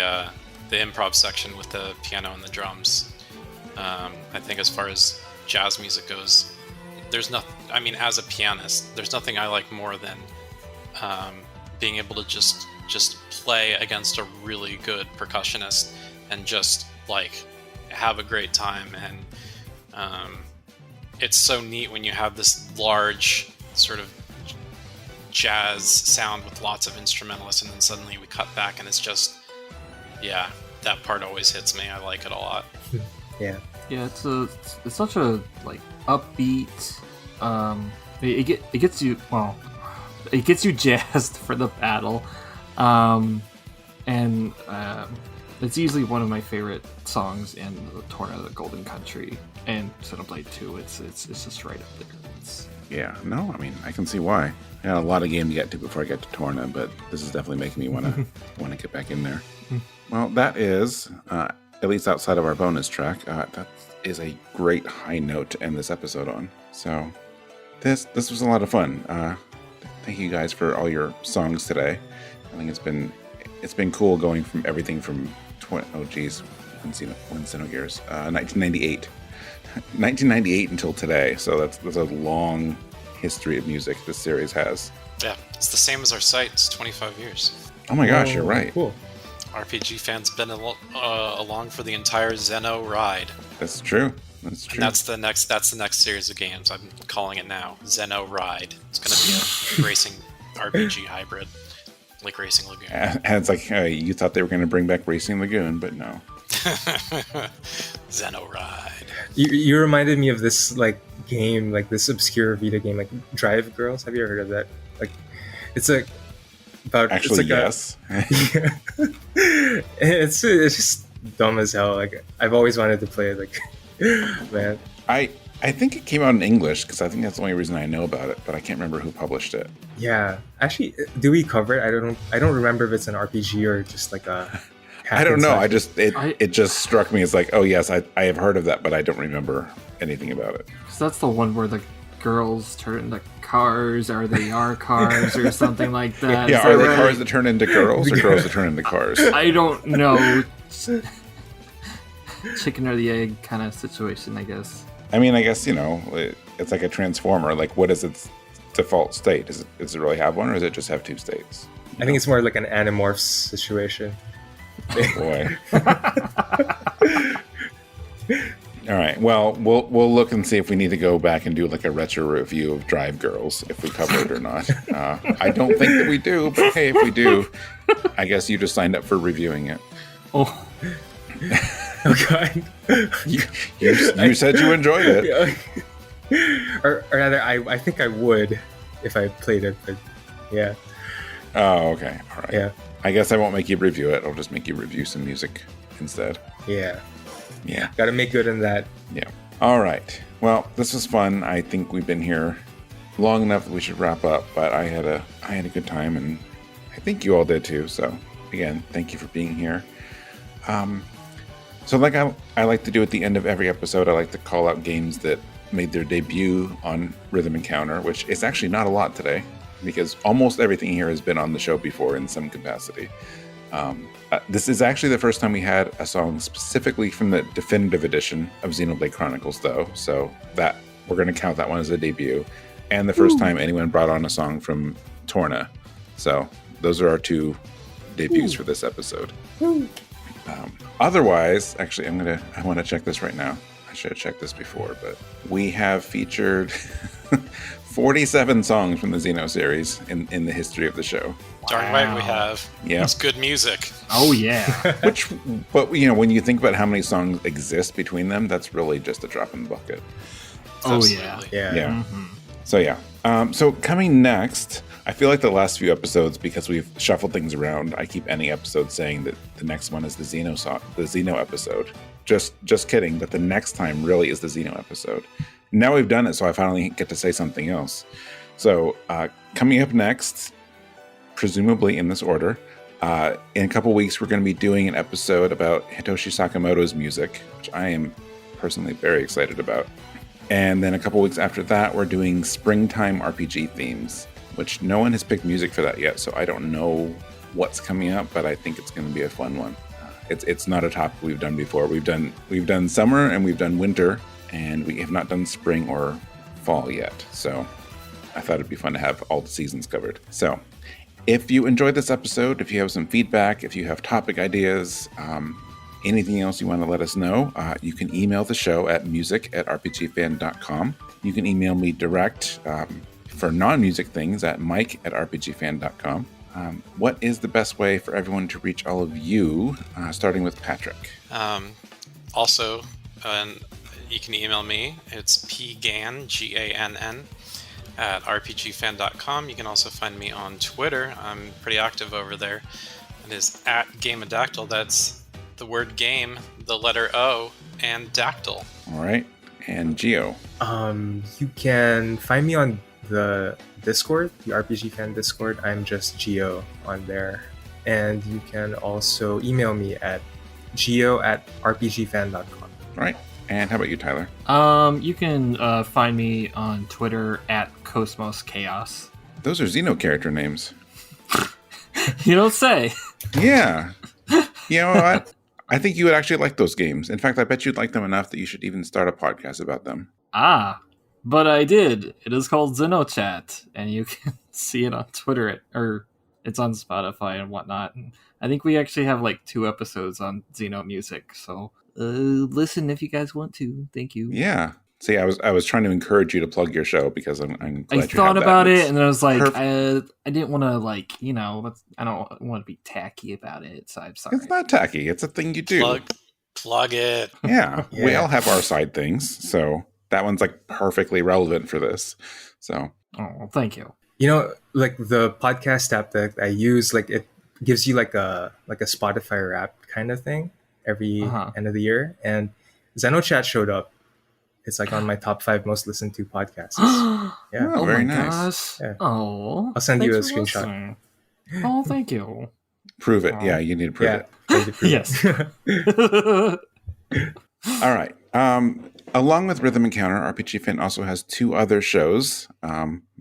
B: improv section with the piano and the drums. I think as far as jazz music goes, there's nothing. I mean, as a pianist, there's nothing I like more than being able to just play against a really good percussionist and just like have a great time. And it's so neat when you have this large sort of jazz sound with lots of instrumentalists, and then suddenly we cut back and it's just, yeah, that part always hits me. I like it a lot.
D: Yeah.
C: Yeah, it's such a like upbeat. It gets you jazzed for the battle, and it's easily one of my favorite songs in the Torna, the Golden Country, and Xenoblade 2. It's just right up there.
A: Yeah, no, I mean, I can see why. I had a lot of game to get to before I get to Torna, but this is definitely making me want to get back in there. Well, that is, at least outside of our bonus track, that is a great high note to end this episode on. So, this was a lot of fun. thank you guys for all your songs today. I think it's been cool going from everything from when Xenogears 1998 until today. So that's a long history of music this series has.
B: Yeah, it's the same as our site. It's 25 years.
A: Oh my gosh, you're right.
D: Cool.
B: RPG fans been along for the entire Xeno ride.
A: That's true. That's true.
B: And that's the next series of games. I'm calling it now. Xeno Ride. It's going to be a racing RPG hybrid, like Racing Lagoon.
A: And it's like you thought they were going to bring back Racing Lagoon, but no.
B: Xeno Ride.
D: You reminded me of this like game, like this obscure Vita game, like Drive Girls. Have you ever heard of that? Like, it's like about
A: actually
D: it's like
A: yes.
D: It's just dumb as hell. Like I've always wanted to play it. Like, man,
A: I think it came out in English because I think that's the only reason I know about it, but I can't remember who published it.
D: yeah. Actually, do we cover it? I don't remember if it's an RPG or just like a.
A: I don't know.
D: hack-and-slash.
A: It just struck me as like, oh yes, I have heard of that, but I don't remember anything about it.
C: So that's the one where the girls turn into cars, or they are cars, or something like that.
A: Yeah,
C: Is
A: are
C: that
A: they
C: right?
A: cars that turn into girls or girls that turn into cars?
C: I don't know. Chicken or the egg kind of situation, I guess.
A: I mean, I guess, it's like a transformer. Like, what is its default state? Does it really have one, or does it just have two states?
D: I think it's more like an Animorphs situation.
A: Oh, boy. All right. Well, we'll look and see if we need to go back and do like a retro review of Drive Girls, if we cover it or not. I don't think that we do, but hey, if we do, I guess you just signed up for reviewing it.
C: Oh,
D: Oh god.
A: You said you enjoyed it.
D: or rather, I think I would if I played it, but yeah.
A: Oh, okay. All right.
D: Yeah.
A: I guess I won't make you review it. I'll just make you review some music instead.
D: Yeah.
A: Yeah.
D: Gotta make good in that.
A: Yeah. All right. Well, this was fun. I think we've been here long enough that we should wrap up, but I had a good time, and I think you all did too. So again, thank you for being here. So like I like to do at the end of every episode, I like to call out games that made their debut on Rhythm Encounter, which is actually not a lot today, because almost everything here has been on the show before in some capacity. This is actually the first time we had a song specifically from the definitive edition of Xenoblade Chronicles, though, so that we're going to count that one as a debut, and the first time anyone brought on a song from Torna. So those are our two debuts for this episode. Otherwise, actually, I want to check this right now. I should have checked this before, but we have featured 47 songs from the Xeno series in the history of the show.
B: Darn right we have.
A: Yeah.
B: It's good music.
C: oh yeah.
A: But when you think about how many songs exist between them, that's really just a drop in the bucket.
C: Oh
B: Absolutely.
C: yeah.
D: Yeah.
A: So yeah. So coming next, I feel like the last few episodes, because we've shuffled things around, I keep any episode saying that the next one is the Xeno episode. Just kidding, but the next time really is the Xeno episode. Now we've done it, so I finally get to say something else. So coming up next, presumably in this order, in a couple weeks we're going to be doing an episode about Hitoshi Sakamoto's music, which I am personally very excited about. And then a couple weeks after that, we're doing springtime RPG themes, which no one has picked music for that yet, so I don't know what's coming up, but I think it's going to be a fun one. It's not a topic we've done before. We've done summer and we've done winter, and we have not done spring or fall yet. So I thought it'd be fun to have all the seasons covered. So if you enjoyed this episode, if you have some feedback, if you have topic ideas, anything else you want to let us know, you can email the show at music@rpgfan.com. You can email me direct for non-music things at mike@rpgfan.com. What is the best way for everyone to reach all of you, starting with Patrick?
B: Also, you can email me. It's pgann, Gann, at rpgfan.com. You can also find me on Twitter. I'm pretty active over there. It is at Gameadactyl. That's the word game, the letter O, and dactyl.
A: All right. And Geo.
D: You can find me on the Discord, the RPG Fan Discord. I'm just Geo on there. And you can also email me at geo@rpgfan.com.
A: All right. And how about you, Tyler?
C: You can find me on Twitter at Cosmos Chaos.
A: those are Xeno character names.
C: You don't say.
A: Yeah. You know what? I think you would actually like those games. In fact, I bet you'd like them enough that you should even start a podcast about them.
C: Ah, but I did. It is called Xenochat, and you can see it on Twitter, or it's on Spotify and whatnot. And I think we actually have like 2 episodes on Xeno music, so listen if you guys want to. Thank you.
A: Yeah. See, I was trying to encourage you to plug your show because I'm glad
C: I thought
A: you have
C: about
A: that.
C: it, and then I was like,
A: perfect.
C: I didn't want to, like, I don't want to be tacky about it, so I'm sorry.
A: It's not tacky. It's a thing you do.
B: Plug it.
A: Yeah. We all have our side things, so that one's like perfectly relevant for this. So,
C: Oh, thank you.
D: You know, like the podcast app that I use, like it gives you like a Spotify wrap kind of thing every end of the year, and Xenochat showed up. It's like on my top 5 most listened to podcasts. Yeah.
A: Oh, very
C: my
A: nice.
C: gosh.
D: Yeah.
C: Oh,
D: I'll send you a
C: thanks for
D: screenshot.
C: listening. Oh, thank you.
A: Prove it.
C: Oh.
A: Yeah, you need to prove it.
D: thank you for
C: Yes.
A: All right. Along with Rhythm Encounter, RPG Fan also has 2 other shows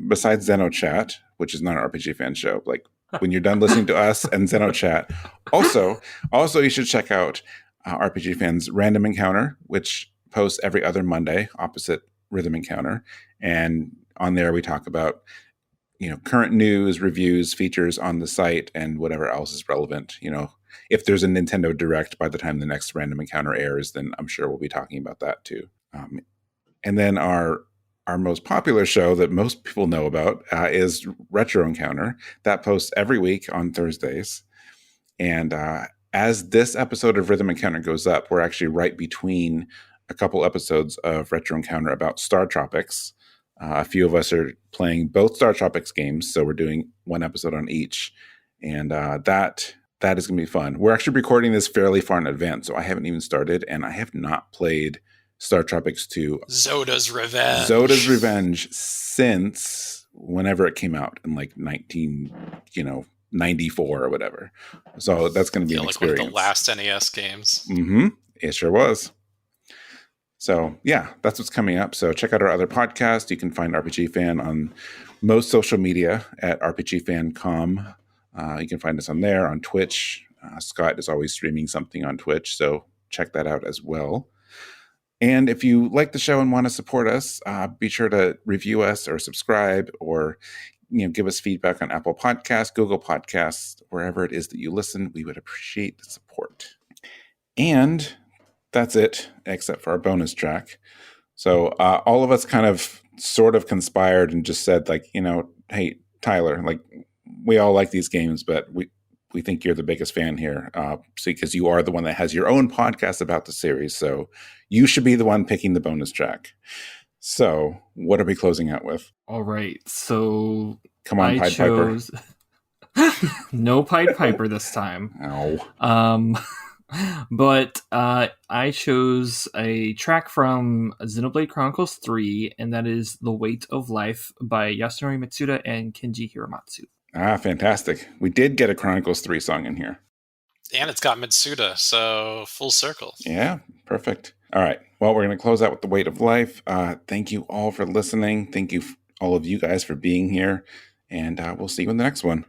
A: besides Xenochat, which is not an RPG Fan show. Like when you're done listening to us and Xenochat, also you should check out RPG Fan's Random Encounter, which posts every other Monday opposite Rhythm Encounter, and on there we talk about current news, reviews, features on the site, and whatever else is relevant. If there's a Nintendo Direct by the time the next Random Encounter airs, then I'm sure we'll be talking about that too. And then our most popular show that most people know about is Retro Encounter. That posts every week on Thursdays. And as this episode of Rhythm Encounter goes up, we're actually right between a couple episodes of Retro Encounter about Star Tropics. A few of us are playing both Star Tropics games, so we're doing 1 episode on each. And that is going to be fun. We're actually recording this fairly far in advance, so I haven't even started, and I have not played Star Tropics 2.
B: Zoda's Revenge
A: since whenever it came out in like 1994 or whatever. So that's going to be an experience.
B: One of the last NES games.
A: Mm-hmm. It sure was. So yeah, that's what's coming up. So check out our other podcast. You can find RPG Fan on most social media at RPGFan.com. You can find us on there, on Twitch. Scott is always streaming something on Twitch, so check that out as well. And if you like the show and want to support us, be sure to review us or subscribe, or give us feedback on Apple Podcasts, Google Podcasts, wherever it is that you listen. We would appreciate the support. And that's it, except for our bonus track. So all of us kind of sort of conspired and just said, like, hey, Tyler, like, we all like these games, but we think you're the biggest fan here, because you are the one that has your own podcast about the series. So you should be the one picking the bonus track. So what are we closing out with?
C: All right. So
A: come on, Pied
C: Piper. No Pied Piper this time.
A: Oh.
C: But I chose a track from Xenoblade Chronicles 3, and that is The Weight of Life by Yasunori Mitsuda and Kenji Hiramatsu.
A: Ah, fantastic. We did get a Chronicles 3 song in here.
B: And it's got Mitsuda, so full circle.
A: Yeah, perfect. All right. Well, we're going to close out with The Weight of Life. Thank you all for listening. Thank you, all of you guys, for being here. And we'll see you in the next one.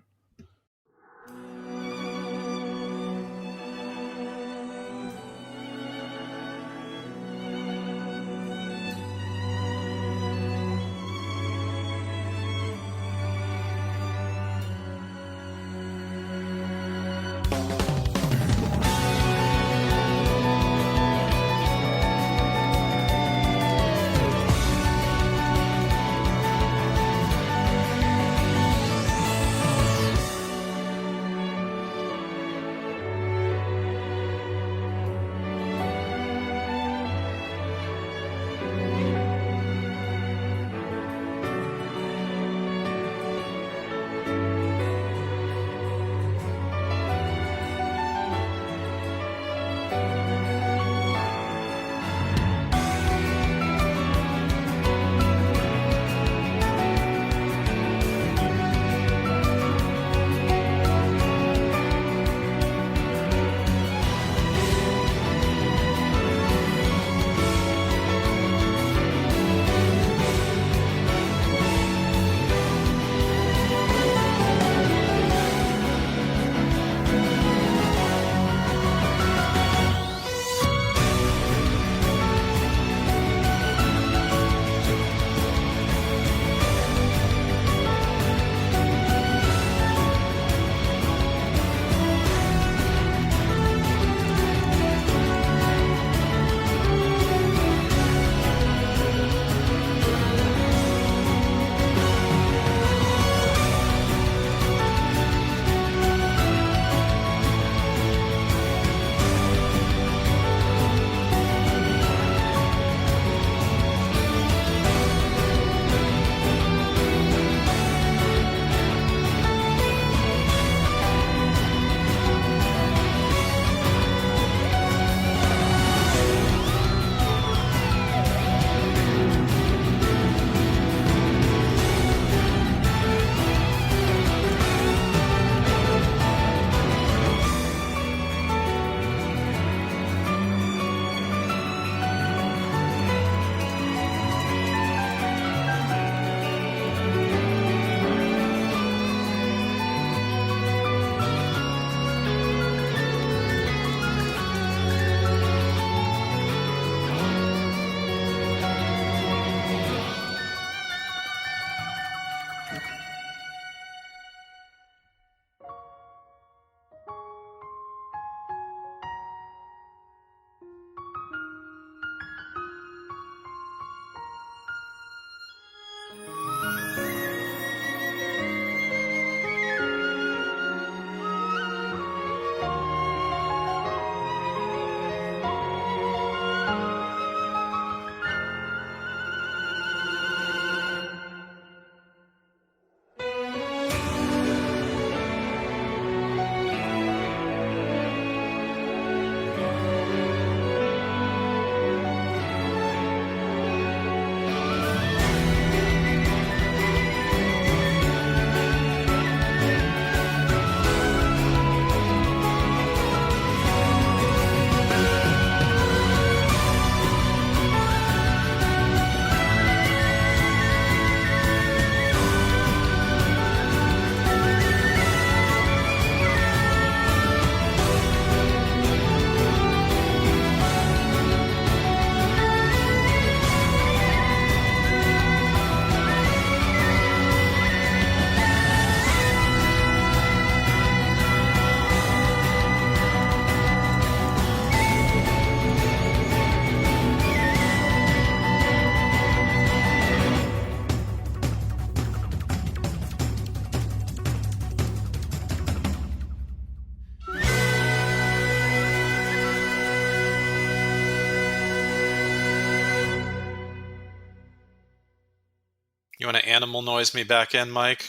B: You want to animal noise me back in, Mike?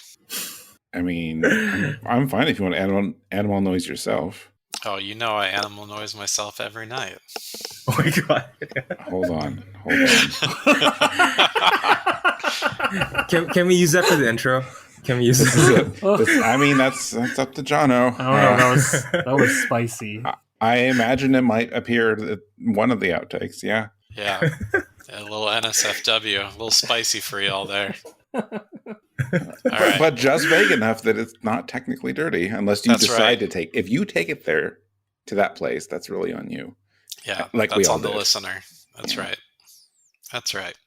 A: I mean, I'm fine if you want to animal noise yourself.
B: Oh, you know I animal noise myself every night.
D: Oh my god.
A: Hold on.
D: Can we use that for the intro? Can we use
A: This is it. I mean, that's up to Jono.
C: I don't know. That was spicy.
A: I imagine it might appear at one of the outtakes. Yeah.
B: Yeah. A little NSFW, a little spicy for y'all there.
A: But just vague enough that it's not technically dirty, unless you decide to take. If you take it there to that place, that's really on you.
B: Yeah,
A: like
B: that's
A: we all
B: on the
A: did.
B: listener. That's right. That's right.